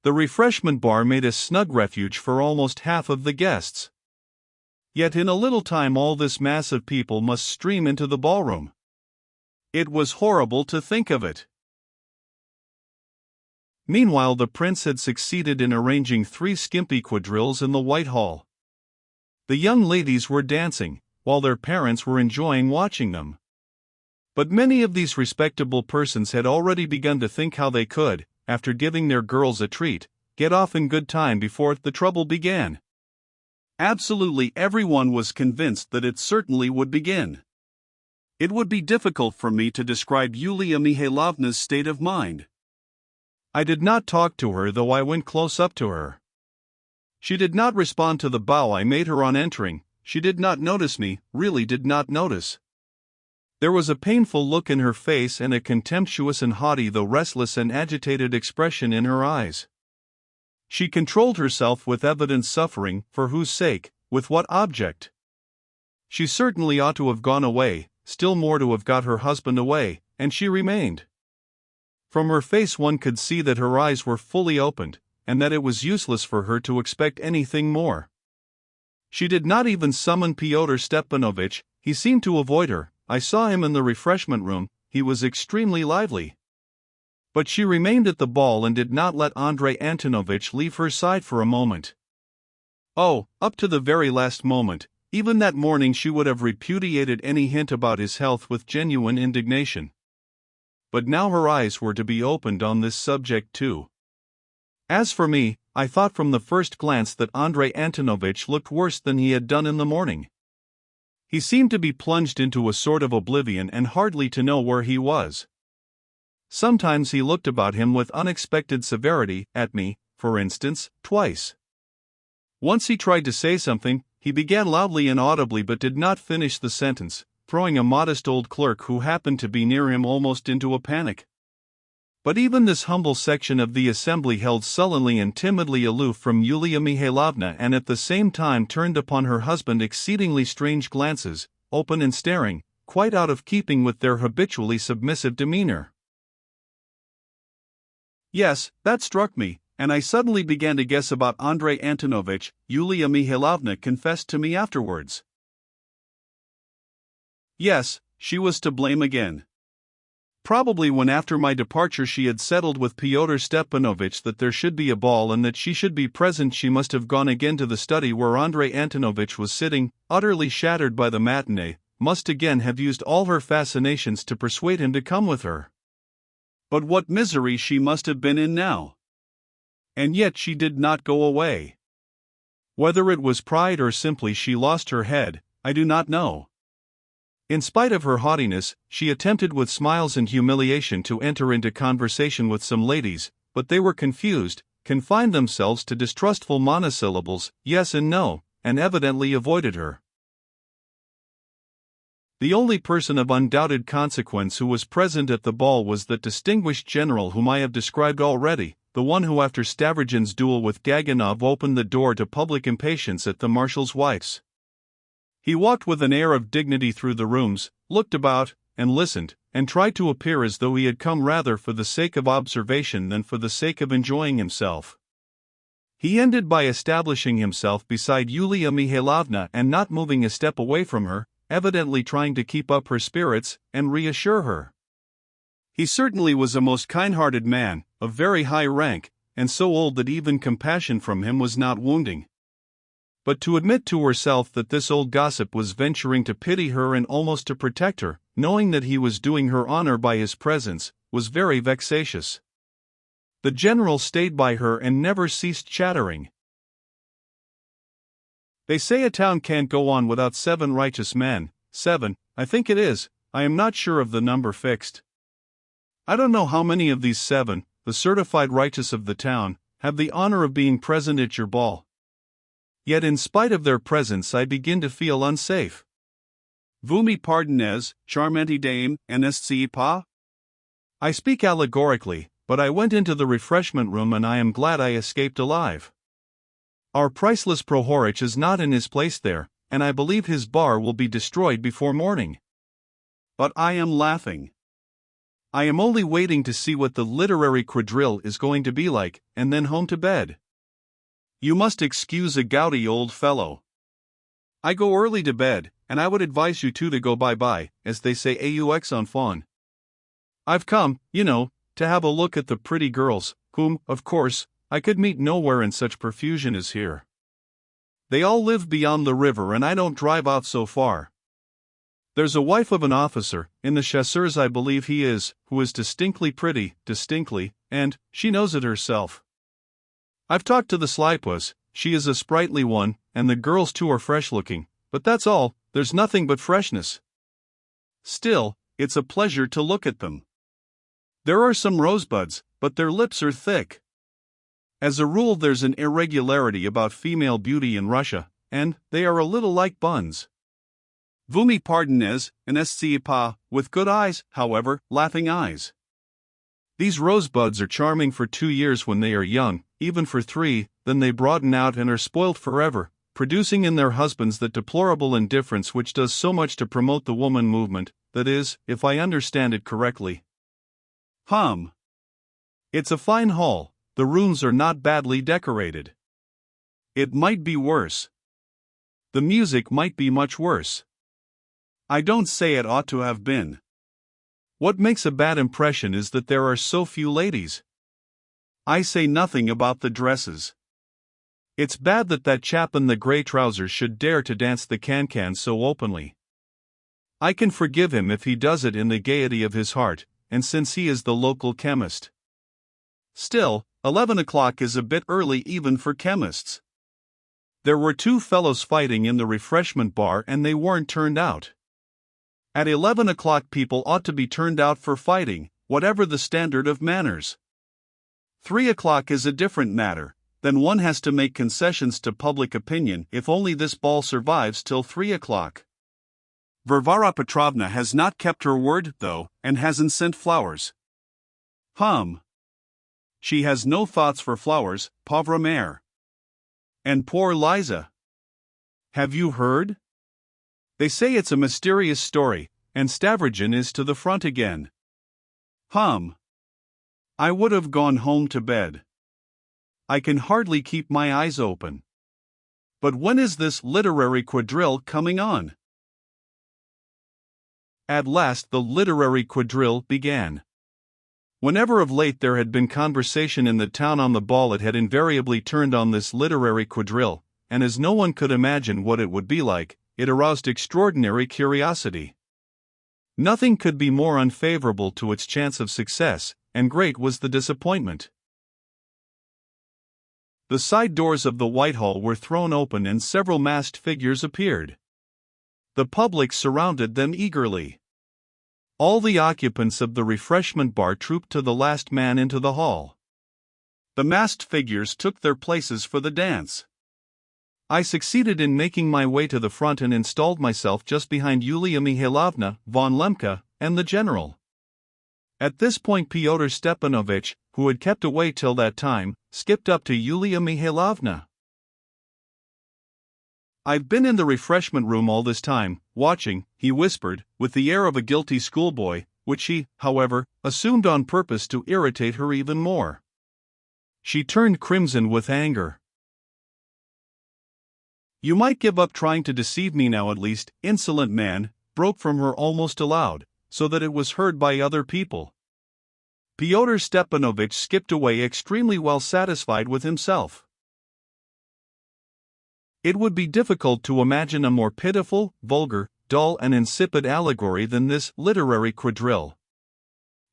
The refreshment bar made a snug refuge for almost half of the guests. Yet in a little time all this mass of people must stream into the ballroom. It was horrible to think of it. Meanwhile the prince had succeeded in arranging 3 skimpy quadrilles in the White Hall. The young ladies were dancing, while their parents were enjoying watching them. But many of these respectable persons had already begun to think how they could, after giving their girls a treat, get off in good time before the trouble began. Absolutely everyone was convinced that it certainly would begin. It would be difficult for me to describe Yulia Mihailovna's state of mind. I did not talk to her, though I went close up to her. She did not respond to the bow I made her on entering. She did not notice me, really did not notice. There was a painful look in her face and a contemptuous and haughty though restless and agitated expression in her eyes. She controlled herself with evident suffering, for whose sake, with what object? She certainly ought to have gone away, still more to have got her husband away, and she remained. From her face one could see that her eyes were fully opened, and that it was useless for her to expect anything more. She did not even summon Pyotr Stepanovich. He seemed to avoid her. I saw him in the refreshment room, he was extremely lively. But she remained at the ball and did not let Andrei Antonovich leave her side for a moment. Oh, up to the very last moment, even that morning she would have repudiated any hint about his health with genuine indignation. But now her eyes were to be opened on this subject too. As for me, I thought from the first glance that Andrei Antonovich looked worse than he had done in the morning. He seemed to be plunged into a sort of oblivion and hardly to know where he was. Sometimes he looked about him with unexpected severity, at me, for instance, twice. Once he tried to say something, he began loudly and audibly but did not finish the sentence, throwing a modest old clerk who happened to be near him almost into a panic. But even this humble section of the assembly held sullenly and timidly aloof from Yulia Mihailovna and at the same time turned upon her husband exceedingly strange glances, open and staring, quite out of keeping with their habitually submissive demeanor. Yes, that struck me, and I suddenly began to guess about Andrei Antonovich. Yulia Mihailovna confessed to me afterwards. Yes, she was to blame again. probably when after my departure she had settled with Pyotr Stepanovich that there should be a ball and that she should be present, she must have gone again to the study where Andrei Antonovich was sitting, utterly shattered by the matinee, must again have used all her fascinations to persuade him to come with her. But what misery she must have been in now! And yet she did not go away. Whether it was pride or simply she lost her head, I do not know. In spite of her haughtiness, she attempted with smiles and humiliation to enter into conversation with some ladies, but they were confused, confined themselves to distrustful monosyllables, yes and no, and evidently avoided her. The only person of undoubted consequence who was present at the ball was that distinguished general whom I have described already, the one who after Stavrogin's duel with Gaganov opened the door to public impatience at the marshal's wife's. He walked with an air of dignity through the rooms, looked about, and listened, and tried to appear as though he had come rather for the sake of observation than for the sake of enjoying himself. He ended by establishing himself beside Yulia Mihailovna and not moving a step away from her, evidently trying to keep up her spirits and reassure her. He certainly was a most kind-hearted man, of very high rank, and so old that even compassion from him was not wounding. But to admit to herself that this old gossip was venturing to pity her and almost to protect her, knowing that he was doing her honor by his presence, was very vexatious. The general stayed by her and never ceased chattering. They say a town can't go on without 7 righteous men. 7, I think it is, I am not sure of the number fixed. I don't know how many of these 7, the certified righteous of the town, have the honor of being present at your ball. Yet in spite of their presence I begin to feel unsafe. Vous me pardonnez, charmante dame, n'est-ce pas? I speak allegorically, but I went into the refreshment room and I am glad I escaped alive. Our priceless Prohorich is not in his place there, and I believe his bar will be destroyed before morning. But I am laughing. I am only waiting to see what the literary quadrille is going to be like, and then home to bed. You must excuse a gouty old fellow. I go early to bed, and I would advise you two to go bye-bye, as they say aux enfants. I've come, you know, to have a look at the pretty girls, whom, of course, I could meet nowhere in such profusion as here. They all live beyond the river and I don't drive out so far. There's a wife of an officer, in the chasseurs I believe he is, who is distinctly pretty, and she knows it herself. I've talked to the slypuss, she is a sprightly one, and the girls too are fresh-looking, but that's all, there's nothing but freshness. Still, it's a pleasure to look at them. There are some rosebuds, but their lips are thick. As a rule there's an irregularity about female beauty in Russia, and they are a little like buns. Vous me pardonnez, n'est-ce pas, with good eyes, however, laughing eyes. These rosebuds are charming for 2 years when they are young, even for 3, then they broaden out and are spoilt forever, producing in their husbands that deplorable indifference which does so much to promote the woman movement, that is, if I understand it correctly. It's a fine hall, the rooms are not badly decorated. It might be worse. The music might be much worse. I don't say it ought to have been. What makes a bad impression is that there are so few ladies. I say nothing about the dresses. It's bad that that chap in the grey trousers should dare to dance the can-can so openly. I can forgive him if he does it in the gaiety of his heart, and since he is the local chemist. Still, 11 o'clock is a bit early even for chemists. There were 2 fellows fighting in the refreshment bar and they weren't turned out. At 11 o'clock people ought to be turned out for fighting, whatever the standard of manners. 3 o'clock is a different matter, then one has to make concessions to public opinion if only this ball survives till 3 o'clock. Varvara Petrovna has not kept her word, though, and hasn't sent flowers. She has no thoughts for flowers, pauvre mère. And poor Liza. Have you heard? They say it's a mysterious story, and Stavrogin is to the front again. I would have gone home to bed. I can hardly keep my eyes open. But when is this literary quadrille coming on? At last the literary quadrille began. Whenever of late there had been conversation in the town on the ball, it had invariably turned on this literary quadrille, and as no one could imagine what it would be like, it aroused extraordinary curiosity. Nothing could be more unfavorable to its chance of success, and great was the disappointment. The side doors of the Whitehall were thrown open and several masked figures appeared. The public surrounded them eagerly. All the occupants of the refreshment bar trooped to the last man into the hall. The masked figures took their places for the dance. I succeeded in making my way to the front and installed myself just behind Yulia Mihailovna, von Lemke, and the general. At this point Fyodor Stepanovich, who had kept away till that time, skipped up to Yulia Mihailovna. "I've been in the refreshment room all this time, watching," he whispered, with the air of a guilty schoolboy, which he, however, assumed on purpose to irritate her even more. She turned crimson with anger. "You might give up trying to deceive me now at least, insolent man," broke from her almost aloud, so that it was heard by other people. Fyodor Stepanovich skipped away extremely well satisfied with himself. It would be difficult to imagine a more pitiful, vulgar, dull and insipid allegory than this literary quadrille.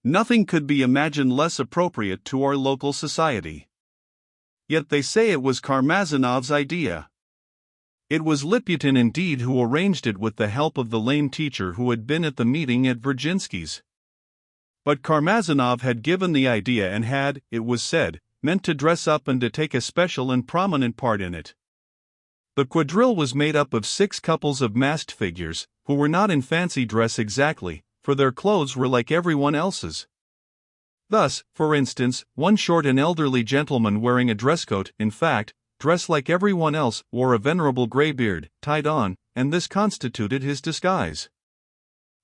Nothing could be imagined less appropriate to our local society. Yet they say it was Karmazinov's idea. It was Liputin indeed who arranged it with the help of the lame teacher who had been at the meeting at Virginsky's. But Karmazinov had given the idea and had, it was said, meant to dress up and to take a special and prominent part in it. The quadrille was made up of 6 couples of masked figures, who were not in fancy dress exactly, for their clothes were like everyone else's. Thus, for instance, one short and elderly gentleman wearing a dress coat, in fact, dressed like everyone else, wore a venerable grey beard, tied on, and this constituted his disguise.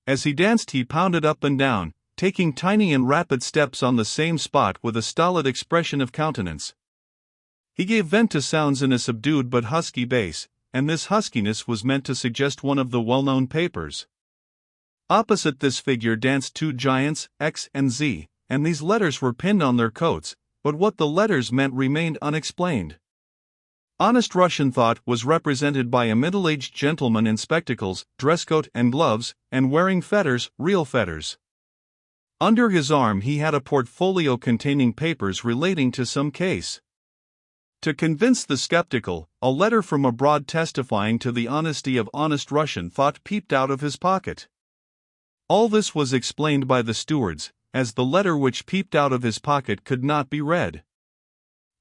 As he danced he pounded up and down, taking tiny and rapid steps on the same spot with a stolid expression of countenance. He gave vent to sounds in a subdued but husky bass, and this huskiness was meant to suggest one of the well-known papers. Opposite this figure danced 2 giants, X and Z, and these letters were pinned on their coats, but what the letters meant remained unexplained. Honest Russian Thought was represented by a middle-aged gentleman in spectacles, dress coat and gloves, and wearing fetters, real fetters. Under his arm he had a portfolio containing papers relating to some case. To convince the skeptical, a letter from abroad testifying to the honesty of Honest Russian Thought peeped out of his pocket. All this was explained by the stewards, as the letter which peeped out of his pocket could not be read.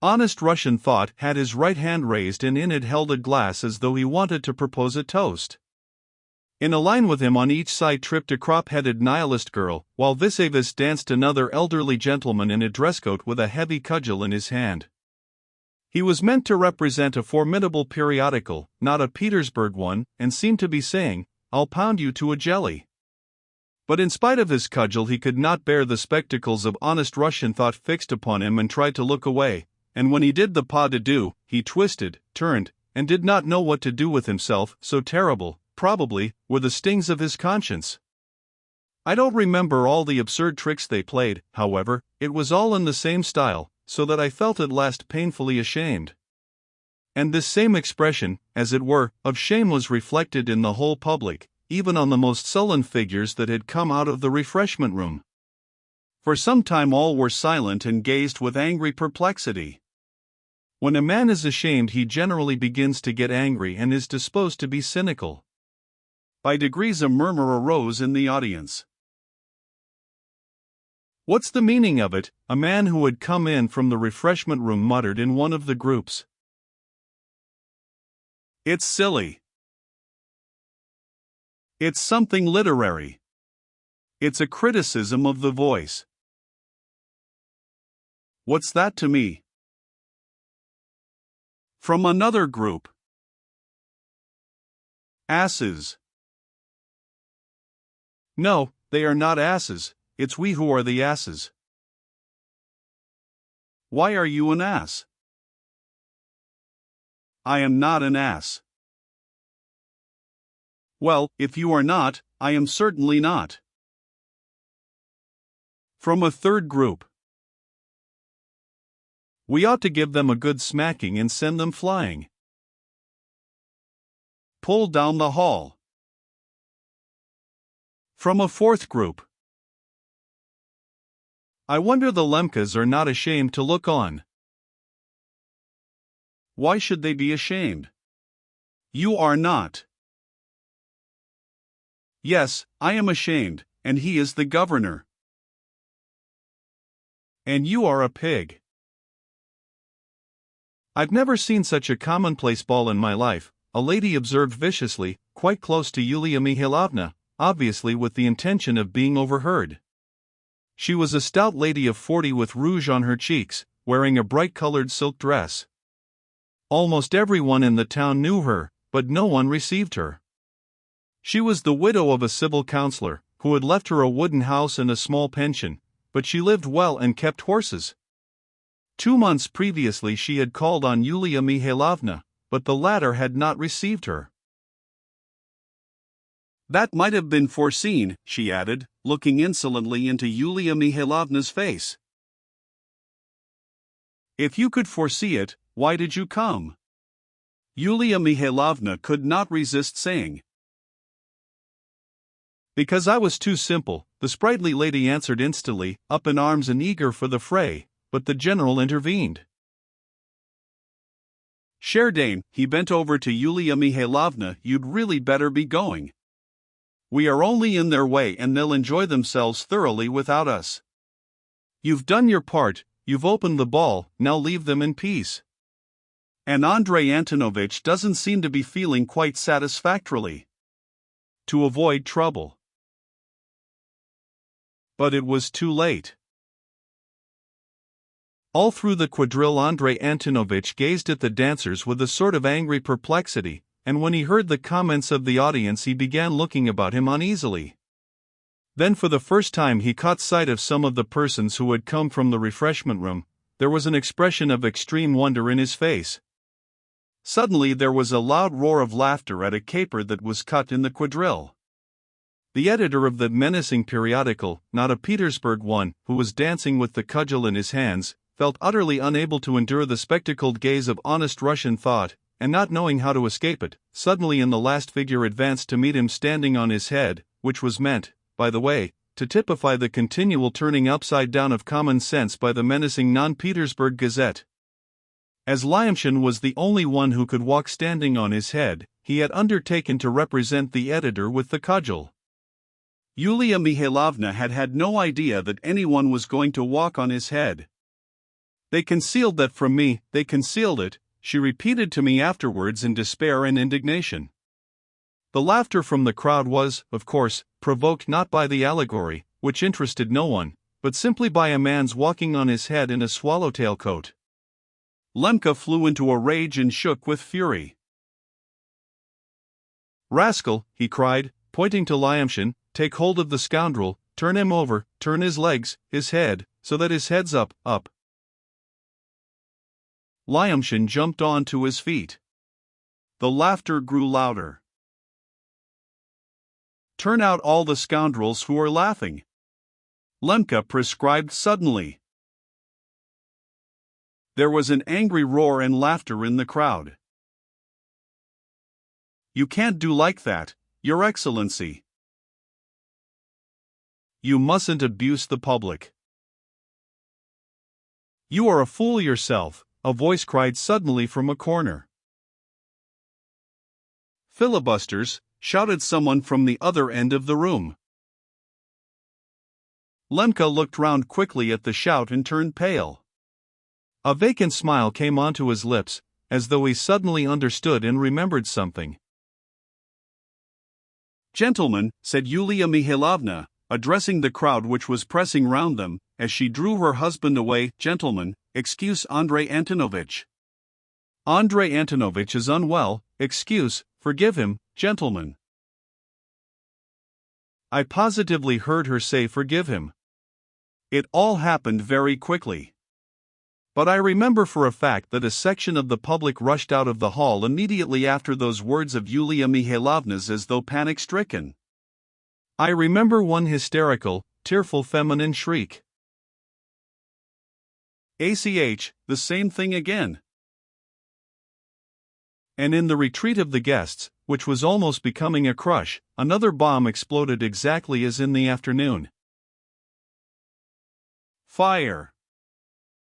Honest Russian Thought had his right hand raised and in it held a glass as though he wanted to propose a toast. In a line with him on each side tripped a crop-headed nihilist girl, while vis-a-vis danced another elderly gentleman in a dress coat with a heavy cudgel in his hand. He was meant to represent a formidable periodical, not a Petersburg one, and seemed to be saying, "I'll pound you to a jelly." But in spite of his cudgel he could not bear the spectacles of Honest Russian Thought fixed upon him and tried to look away, and when he did the pas de deux, he twisted, turned, and did not know what to do with himself, so terrible, probably, were the stings of his conscience. I don't remember all the absurd tricks they played, however, it was all in the same style, so that I felt at last painfully ashamed. And this same expression, as it were, of shame was reflected in the whole public, even on the most sullen figures that had come out of the refreshment room. For some time all were silent and gazed with angry perplexity. When a man is ashamed he generally begins to get angry and is disposed to be cynical. By degrees a murmur arose in the audience. "What's the meaning of it?" a man who had come in from the refreshment room muttered in one of the groups. "It's silly. It's something literary. It's a criticism of the voice." "What's that to me?" From another group. "Asses." "No, they are not asses. It's we who are the asses." "Why are you an ass?" "I am not an ass." Well, if you are not, I am certainly not. From a third group. We ought to give them a good smacking and send them flying. Pull down the hall. From a fourth group. I wonder the Lemkas are not ashamed to look on. Why should they be ashamed? You are not. Yes, I am ashamed, and he is the governor. And you are a pig. I've never seen such a commonplace ball in my life, a lady observed viciously, quite close to Yulia Mihailovna, obviously with the intention of being overheard. She was a stout lady of 40 with rouge on her cheeks, wearing a bright-colored silk dress. Almost everyone in the town knew her, but no one received her. She was the widow of a civil councillor, who had left her a wooden house and a small pension, but she lived well and kept horses. 2 months previously she had called on Yulia Mihailovna, but the latter had not received her. That might have been foreseen, she added, looking insolently into Yulia Mihailovna's face. If you could foresee it, why did you come? Yulia Mihailovna could not resist saying. Because I was too simple, the sprightly lady answered instantly, up in arms and eager for the fray, but the general intervened. Cher dame, he bent over to Yulia Mihailovna, you'd really better be going. We are only in their way and they'll enjoy themselves thoroughly without us. You've done your part, you've opened the ball, now leave them in peace. And Andrei Antonovich doesn't seem to be feeling quite satisfactorily. To avoid trouble. But it was too late. All through the quadrille Andrei Antonovich gazed at the dancers with a sort of angry perplexity, and when he heard the comments of the audience he began looking about him uneasily. Then for the first time he caught sight of some of the persons who had come from the refreshment room. There was an expression of extreme wonder in his face. Suddenly there was a loud roar of laughter at a caper that was cut in the quadrille. The editor of the menacing periodical, not a Petersburg one, who was dancing with the cudgel in his hands, felt utterly unable to endure the spectacled gaze of honest Russian thought, and not knowing how to escape it, suddenly in the last figure advanced to meet him standing on his head, which was meant, by the way, to typify the continual turning upside down of common sense by the menacing non-Petersburg Gazette. As Lyamshin was the only one who could walk standing on his head, he had undertaken to represent the editor with the cudgel. Yulia Mihailovna had had no idea that anyone was going to walk on his head. They concealed that from me, they concealed it, she repeated to me afterwards in despair and indignation. The laughter from the crowd was, of course, provoked not by the allegory, which interested no one, but simply by a man's walking on his head in a swallowtail coat. Lemka flew into a rage and shook with fury. Rascal, he cried, pointing to Lyamshin, take hold of the scoundrel, turn him over, turn his legs, his head, so that his head's up, up. Lyamshin jumped on to his feet. The laughter grew louder. Turn out all the scoundrels who are laughing. Lemka prescribed suddenly. There was an angry roar and laughter in the crowd. You can't do like that, Your Excellency. You mustn't abuse the public. You are a fool yourself, a voice cried suddenly from a corner. Filibusters, shouted someone from the other end of the room. Lemka looked round quickly at the shout and turned pale. A vacant smile came onto his lips, as though he suddenly understood and remembered something. Gentlemen, said Yulia Mihailovna, addressing the crowd which was pressing round them, as she drew her husband away, gentlemen, excuse Andrei Antonovich. Andrei Antonovich is unwell, excuse, forgive him, gentlemen. I positively heard her say forgive him. It all happened very quickly. But I remember for a fact that a section of the public rushed out of the hall immediately after those words of Yulia Mihailovna's as though panic-stricken. I remember one hysterical, tearful feminine shriek. ACH, the same thing again. And in the retreat of the guests, which was almost becoming a crush, another bomb exploded exactly as in the afternoon. Fire.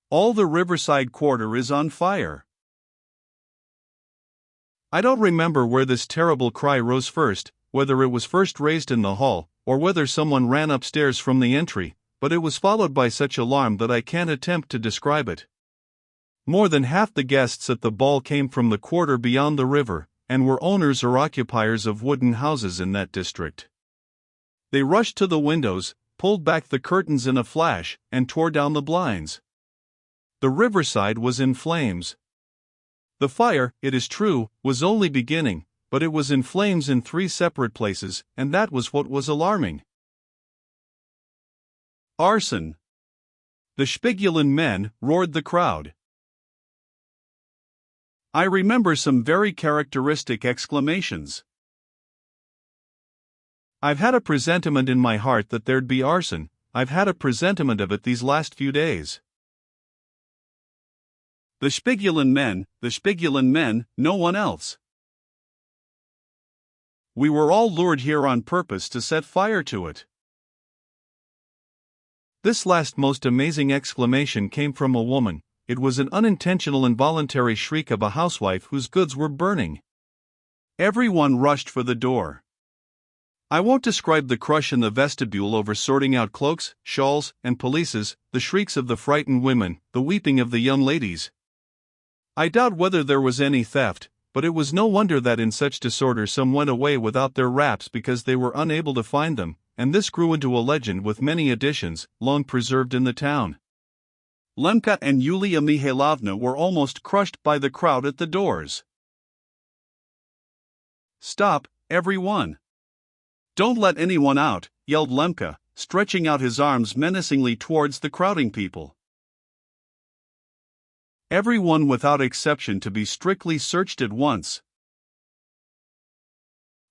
All the riverside quarter is on fire. I don't remember where this terrible cry rose first, whether it was first raised in the hall, or whether someone ran upstairs from the entry, but it was followed by such alarm that I can't attempt to describe it. More than half the guests at the ball came from the quarter beyond the river, and were owners or occupiers of wooden houses in that district. They rushed to the windows, pulled back the curtains in a flash, and tore down the blinds. The riverside was in flames. The fire, it is true, was only beginning, but it was in flames in 3 separate places, and that was what was alarming. Arson. The Spigulin men, roared the crowd. I remember some very characteristic exclamations. I've had a presentiment in my heart that there'd be arson. I've had a presentiment of it these last few days. The Spigulin men, no one else. We were all lured here on purpose to set fire to it. This last most amazing exclamation came from a woman. It was an unintentional involuntary shriek of a housewife whose goods were burning. Everyone rushed for the door. I won't describe the crush in the vestibule over sorting out cloaks, shawls, and pelisses, the shrieks of the frightened women, the weeping of the young ladies. I doubt whether there was any theft, but it was no wonder that in such disorder some went away without their wraps because they were unable to find them, and this grew into a legend with many additions, long preserved in the town. Lemka and Yulia Mihailovna were almost crushed by the crowd at the doors. Stop, everyone! Don't let anyone out, yelled Lemka, stretching out his arms menacingly towards the crowding people. Everyone without exception to be strictly searched at once.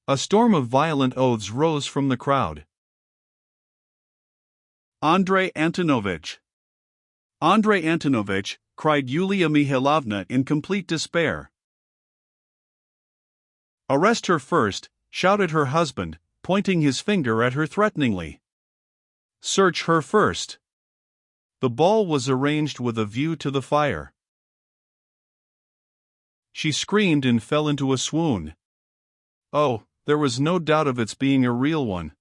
A storm of violent oaths rose from the crowd. Andrei Antonovich! Andrei Antonovich, cried Yulia Mihailovna in complete despair. Arrest her first, shouted her husband, pointing his finger at her threateningly. Search her first. The ball was arranged with a view to the fire. She screamed and fell into a swoon. Oh, there was no doubt of its being a real one.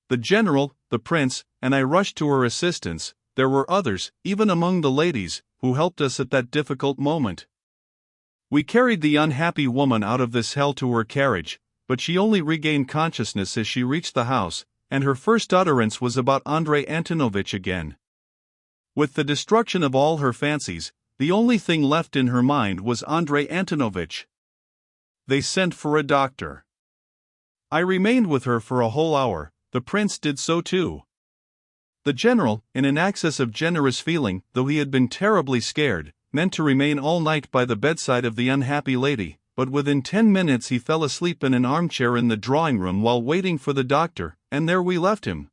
The general, the prince, and I rushed to her assistance. There were others, even among the ladies, who helped us at that difficult moment. We carried the unhappy woman out of this hell to her carriage, but she only regained consciousness as she reached the house, and her first utterance was about Andrei Antonovich again. With the destruction of all her fancies, the only thing left in her mind was Andrei Antonovich. They sent for a doctor. I remained with her for a whole hour, the prince did so too. The general, in an access of generous feeling, though he had been terribly scared, meant to remain all night by the bedside of the unhappy lady, but within 10 minutes he fell asleep in an armchair in the drawing-room while waiting for the doctor, and there we left him.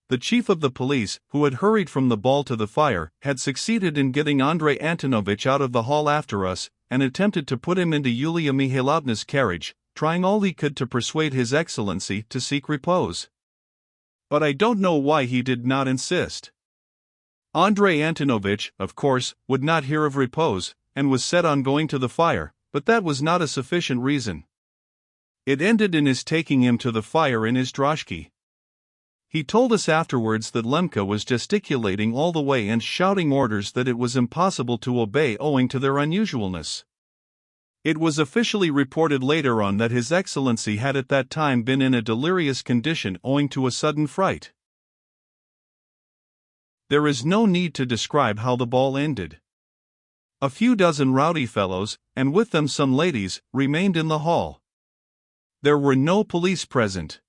The chief of the police, who had hurried from the ball to the fire, had succeeded in getting Andrei Antonovich out of the hall after us, and attempted to put him into Yulia Mihailovna's carriage, trying all he could to persuade His Excellency to seek repose. But I don't know why he did not insist. Andrei Antonovich, of course, would not hear of repose, and was set on going to the fire, but that was not a sufficient reason. It ended in his taking him to the fire in his droshky. He told us afterwards that Lemka was gesticulating all the way and shouting orders that it was impossible to obey owing to their unusualness. It was officially reported later on that His Excellency had at that time been in a delirious condition owing to a sudden fright. There is no need to describe how the ball ended. A few dozen rowdy fellows, and with them some ladies, remained in the hall. There were no police present.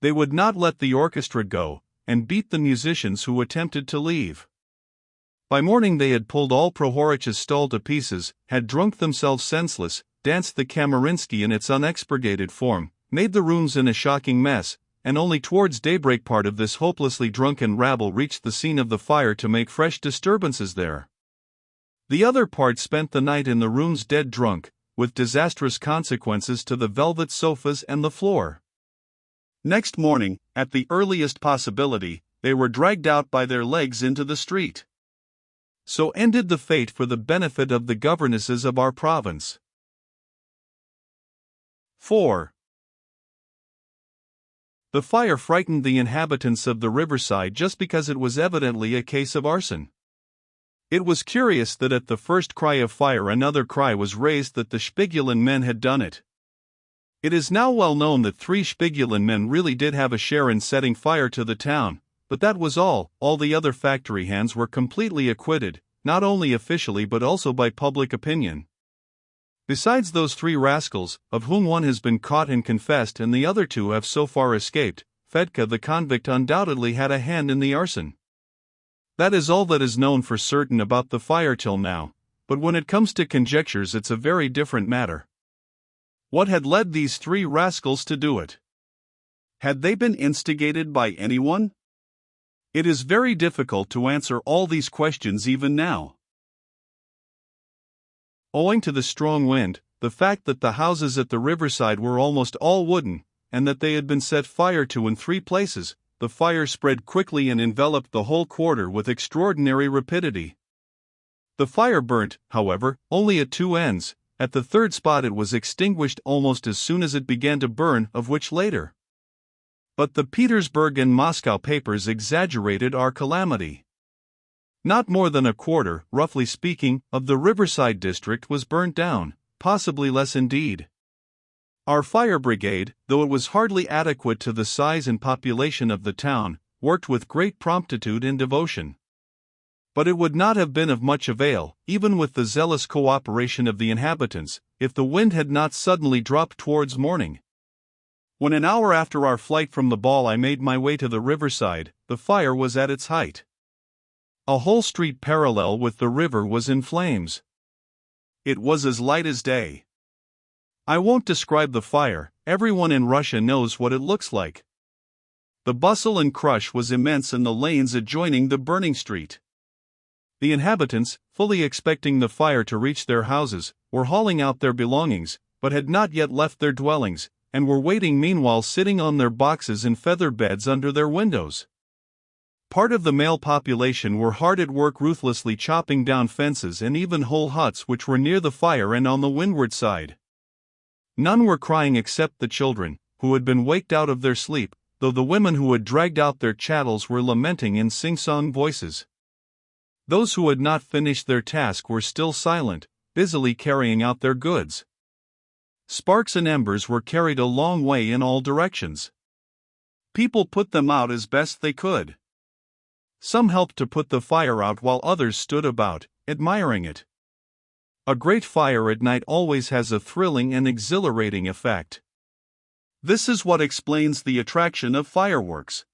They would not let the orchestra go, and beat the musicians who attempted to leave. By morning they had pulled all Prohorich's stall to pieces, had drunk themselves senseless, danced the Kamarinsky in its unexpurgated form, made the rooms in a shocking mess, and only towards daybreak part of this hopelessly drunken rabble reached the scene of the fire to make fresh disturbances there. The other part spent the night in the rooms dead drunk, with disastrous consequences to the velvet sofas and the floor. Next morning, at the earliest possibility, they were dragged out by their legs into the street. So ended the fate for the benefit of the governesses of our province. 4. The fire frightened the inhabitants of the riverside just because it was evidently a case of arson. It was curious that at the first cry of fire another cry was raised that the Spigulin men had done it. It is now well known that 3 Spigulin men really did have a share in setting fire to the town, but that was all the other factory hands were completely acquitted, not only officially but also by public opinion. Besides those 3 rascals, of whom one has been caught and confessed and the other 2 have so far escaped, Fedka the convict undoubtedly had a hand in the arson. That is all that is known for certain about the fire till now, but when it comes to conjectures it's a very different matter. What had led these 3 rascals to do it? Had they been instigated by anyone? It is very difficult to answer all these questions even now. Owing to the strong wind, the fact that the houses at the riverside were almost all wooden, and that they had been set fire to in 3 places, the fire spread quickly and enveloped the whole quarter with extraordinary rapidity. The fire burnt, however, only at 2 ends. At the 3rd spot it was extinguished almost as soon as it began to burn, of which later. But the Petersburg and Moscow papers exaggerated our calamity. Not more than a quarter, roughly speaking, of the riverside district was burnt down, possibly less indeed. Our fire brigade, though it was hardly adequate to the size and population of the town, worked with great promptitude and devotion. But it would not have been of much avail, even with the zealous cooperation of the inhabitants, if the wind had not suddenly dropped towards morning. When an hour after our flight from the ball I made my way to the riverside, the fire was at its height. A whole street parallel with the river was in flames. It was as light as day. I won't describe the fire, everyone in Russia knows what it looks like. The bustle and crush was immense in the lanes adjoining the burning street. The inhabitants, fully expecting the fire to reach their houses, were hauling out their belongings, but had not yet left their dwellings, and were waiting meanwhile sitting on their boxes in feather beds under their windows. Part of the male population were hard at work ruthlessly chopping down fences and even whole huts which were near the fire and on the windward side. None were crying except the children, who had been waked out of their sleep, though the women who had dragged out their chattels were lamenting in sing-song voices. Those who had not finished their task were still silent, busily carrying out their goods. Sparks and embers were carried a long way in all directions. People put them out as best they could. Some helped to put the fire out while others stood about, admiring it. A great fire at night always has a thrilling and exhilarating effect. This is what explains the attraction of fireworks.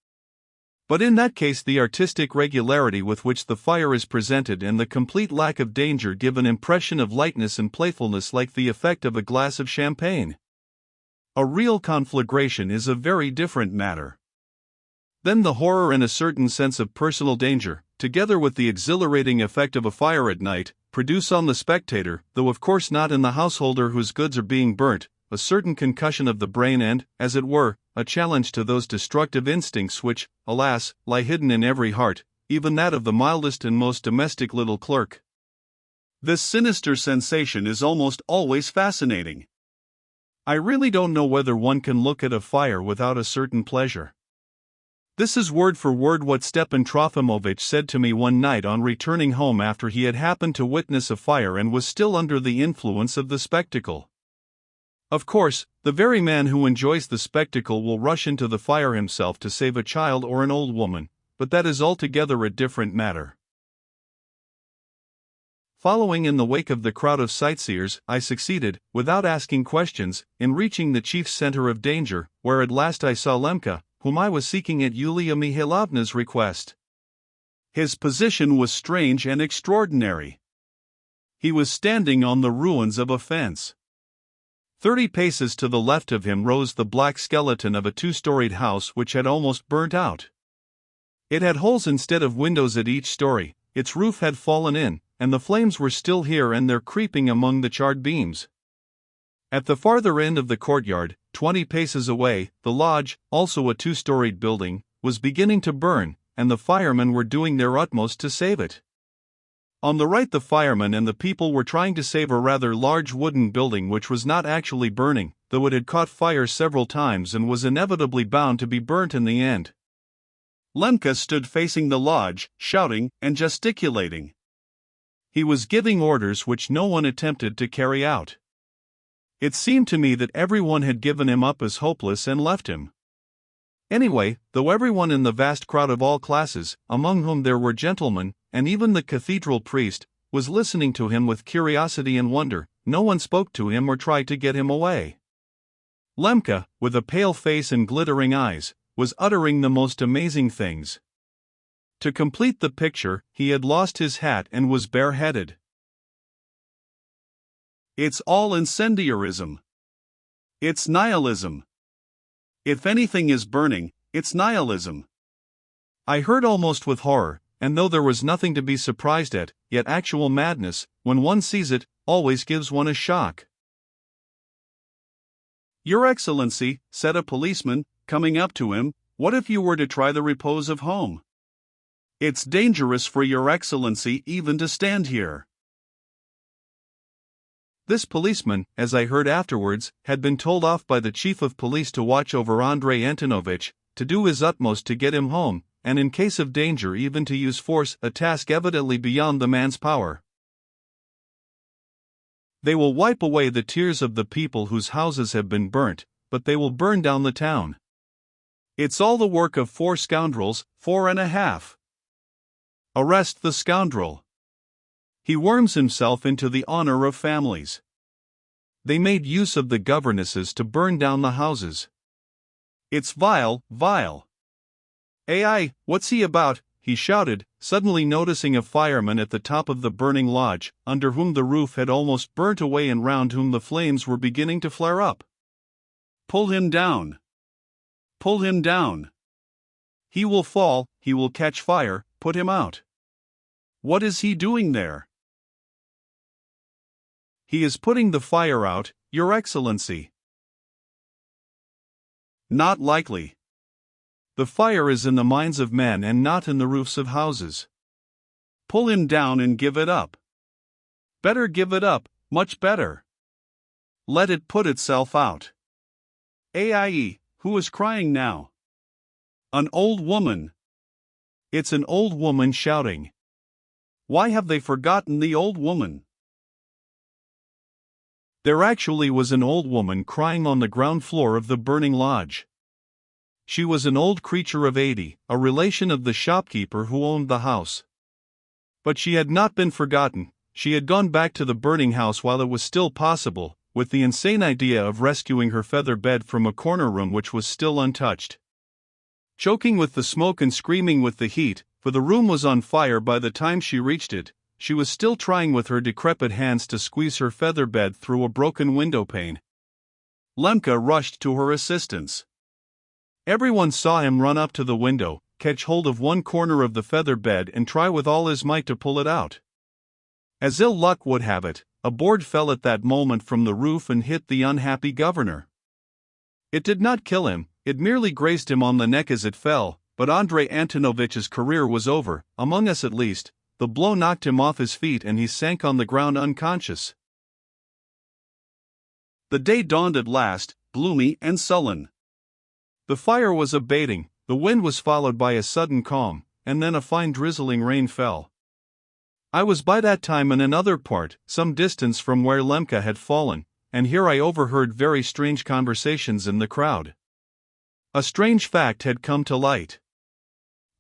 But in that case the artistic regularity with which the fire is presented and the complete lack of danger give an impression of lightness and playfulness like the effect of a glass of champagne. A real conflagration is a very different matter. Then the horror and a certain sense of personal danger, together with the exhilarating effect of a fire at night, produce on the spectator, though of course not in the householder whose goods are being burnt, a certain concussion of the brain and, as it were, a challenge to those destructive instincts which, alas, lie hidden in every heart, even that of the mildest and most domestic little clerk. This sinister sensation is almost always fascinating. I really don't know whether one can look at a fire without a certain pleasure. This is word for word what Stepan Trofimovitch said to me one night on returning home after he had happened to witness a fire and was still under the influence of the spectacle. Of course, the very man who enjoys the spectacle will rush into the fire himself to save a child or an old woman, but that is altogether a different matter. Following in the wake of the crowd of sightseers, I succeeded, without asking questions, in reaching the chief center of danger, where at last I saw Lemka, whom I was seeking at Yulia Mihailovna's request. His position was strange and extraordinary. He was standing on the ruins of a fence. 30 paces to the left of him rose the black skeleton of a two-storied house which had almost burnt out. It had holes instead of windows at each story, its roof had fallen in, and the flames were still here and there creeping among the charred beams. At the farther end of the courtyard, 20 paces away, the lodge, also a two-storied building, was beginning to burn, and the firemen were doing their utmost to save it. On the right, the firemen and the people were trying to save a rather large wooden building which was not actually burning, though it had caught fire several times and was inevitably bound to be burnt in the end. Lemka stood facing the lodge, shouting and gesticulating. He was giving orders which no one attempted to carry out. It seemed to me that everyone had given him up as hopeless and left him. Anyway, though everyone in the vast crowd of all classes, among whom there were gentlemen, and even the cathedral priest, was listening to him with curiosity and wonder, no one spoke to him or tried to get him away. Lemka, with a pale face and glittering eyes, was uttering the most amazing things. To complete the picture, he had lost his hat and was bareheaded. It's all incendiarism. It's nihilism. If anything is burning, it's nihilism. I heard almost with horror, and though there was nothing to be surprised at, yet actual madness, when one sees it, always gives one a shock. "Your Excellency," said a policeman, coming up to him, "what if you were to try the repose of home? It's dangerous for Your Excellency even to stand here." This policeman, as I heard afterwards, had been told off by the chief of police to watch over Andrei Antonovich, to do his utmost to get him home, and in case of danger even to use force, a task evidently beyond the man's power. They will wipe away the tears of the people whose houses have been burnt, but they will burn down the town. It's all the work of 4 scoundrels, 4.5. Arrest the scoundrel. He worms himself into the honor of families. They made use of the governesses to burn down the houses. It's vile, vile. "Ai, what's he about?" he shouted, suddenly noticing a fireman at the top of the burning lodge, under whom the roof had almost burnt away and round whom the flames were beginning to flare up. "Pull him down. Pull him down. He will fall, he will catch fire, put him out." "What is he doing there?" "He is putting the fire out, Your Excellency." "Not likely. The fire is in the minds of men and not in the roofs of houses. Pull him down and give it up. Better give it up, much better. Let it put itself out." "Aie, who is crying now?" "An old woman." "It's an old woman shouting. Why have they forgotten the old woman?" There actually was an old woman crying on the ground floor of the burning lodge. She was an old creature of 80, a relation of the shopkeeper who owned the house. But she had not been forgotten. She had gone back to the burning house while it was still possible, with the insane idea of rescuing her feather bed from a corner room which was still untouched. Choking with the smoke and screaming with the heat, for the room was on fire by the time she reached it, she was still trying with her decrepit hands to squeeze her feather bed through a broken window pane. Lemka rushed to her assistance. Everyone saw him run up to the window, catch hold of one corner of the feather bed and try with all his might to pull it out. As ill luck would have it, a board fell at that moment from the roof and hit the unhappy governor. It did not kill him, it merely grazed him on the neck as it fell, but Andrei Antonovich's career was over, among us at least. The blow knocked him off his feet and he sank on the ground unconscious. The day dawned at last, gloomy and sullen. The fire was abating, the wind was followed by a sudden calm, and then a fine drizzling rain fell. I was by that time in another part, some distance from where Lemka had fallen, and here I overheard very strange conversations in the crowd. A strange fact had come to light.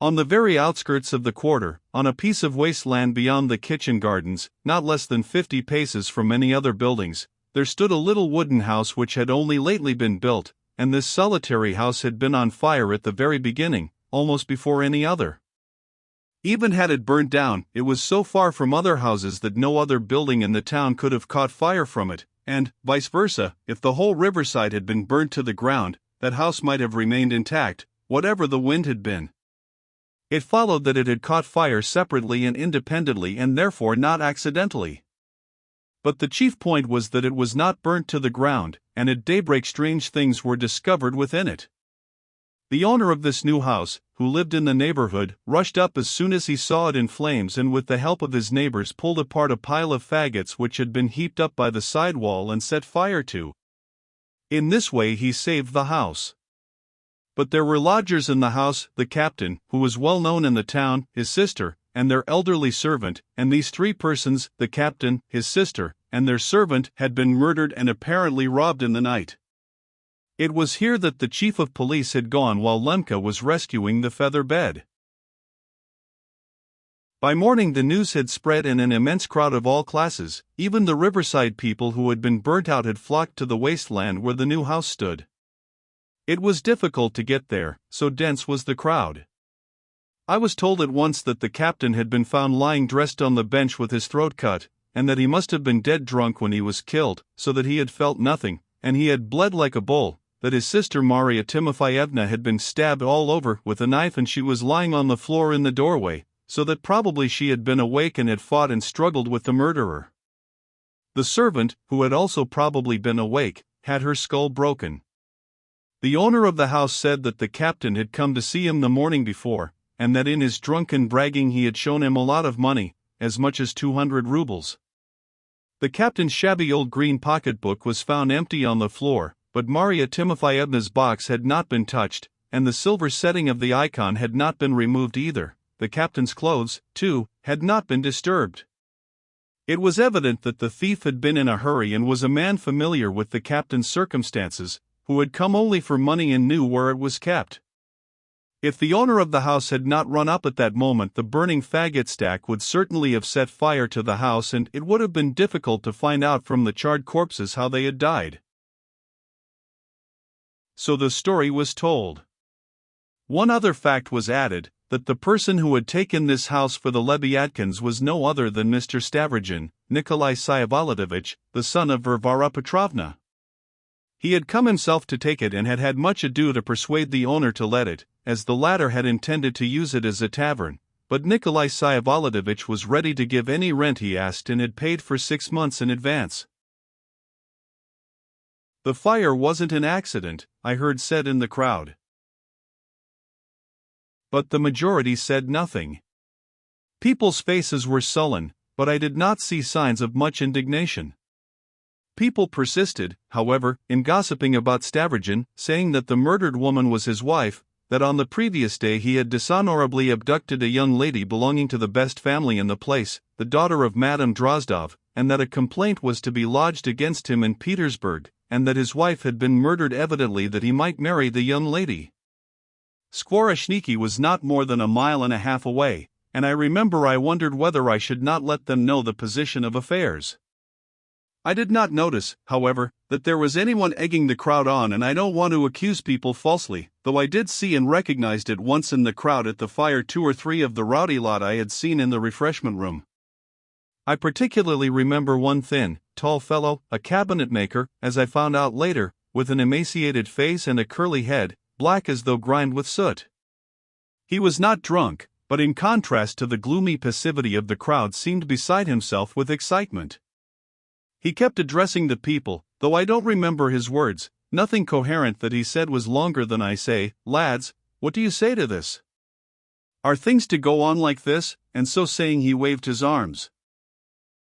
On the very outskirts of the quarter, on a piece of wasteland beyond the kitchen gardens, not less than 50 paces from any other buildings, there stood a little wooden house which had only lately been built, and this solitary house had been on fire at the very beginning, almost before any other. Even had it burnt down, it was so far from other houses that no other building in the town could have caught fire from it, and, vice versa, if the whole riverside had been burnt to the ground, that house might have remained intact, whatever the wind had been. It followed that it had caught fire separately and independently and therefore not accidentally. But the chief point was that it was not burnt to the ground, and at daybreak strange things were discovered within it. The owner of this new house, who lived in the neighborhood, rushed up as soon as he saw it in flames and with the help of his neighbors pulled apart a pile of faggots which had been heaped up by the side wall and set fire to. In this way he saved the house. But there were lodgers in the house, the captain, who was well known in the town, his sister, and their elderly servant, and these three persons, the captain, his sister, and their servant, had been murdered and apparently robbed in the night. It was here that the chief of police had gone while Lemke was rescuing the feather bed. By morning the news had spread and an immense crowd of all classes, even the riverside people who had been burnt out had flocked to the wasteland where the new house stood. It was difficult to get there, so dense was the crowd. I was told at once that the captain had been found lying dressed on the bench with his throat cut, and that he must have been dead drunk when he was killed, so that he had felt nothing, and he had bled like a bull, that his sister Maria Timofeyevna had been stabbed all over with a knife and she was lying on the floor in the doorway, so that probably she had been awake and had fought and struggled with the murderer. The servant, who had also probably been awake, had her skull broken. The owner of the house said that the captain had come to see him the morning before, and that in his drunken bragging he had shown him a lot of money, as much as 200 rubles. The captain's shabby old green pocketbook was found empty on the floor, but Maria Timofeyevna's box had not been touched, and the silver setting of the icon had not been removed either. The captain's clothes, too, had not been disturbed. It was evident that the thief had been in a hurry and was a man familiar with the captain's circumstances, who had come only for money and knew where it was kept. If the owner of the house had not run up at that moment, the burning faggot stack would certainly have set fire to the house, and it would have been difficult to find out from the charred corpses how they had died. So the story was told. One other fact was added, that the person who had taken this house for the Lebyatkins was no other than Mr. Stavrogin, Nikolai Syavolodovich, the son of Varvara Petrovna. He had come himself to take it and had had much ado to persuade the owner to let it, as the latter had intended to use it as a tavern, but Nikolai Syavolodovich was ready to give any rent he asked and had paid for 6 months in advance. The fire wasn't an accident, I heard said in the crowd. But the majority said nothing. People's faces were sullen, but I did not see signs of much indignation. People persisted, however, in gossiping about Stavrogin, saying that the murdered woman was his wife, that on the previous day he had dishonorably abducted a young lady belonging to the best family in the place, the daughter of Madame Drozdov, and that a complaint was to be lodged against him in Petersburg, and that his wife had been murdered evidently that he might marry the young lady. Skvoreshniki was not more than 1.5 miles away, and I remember I wondered whether I should not let them know the position of affairs. I did not notice, however, that there was anyone egging the crowd on, and I don't want to accuse people falsely, though I did see and recognized at once in the crowd at the fire 2 or 3 of the rowdy lot I had seen in the refreshment room. I particularly remember one thin, tall fellow, a cabinet maker, as I found out later, with an emaciated face and a curly head, black as though grimed with soot. He was not drunk, but in contrast to the gloomy passivity of the crowd seemed beside himself with excitement. He kept addressing the people, though I don't remember his words. Nothing coherent that he said was longer than I say, "Lads, what do you say to this? Are things to go on like this?" And so saying he waved his arms.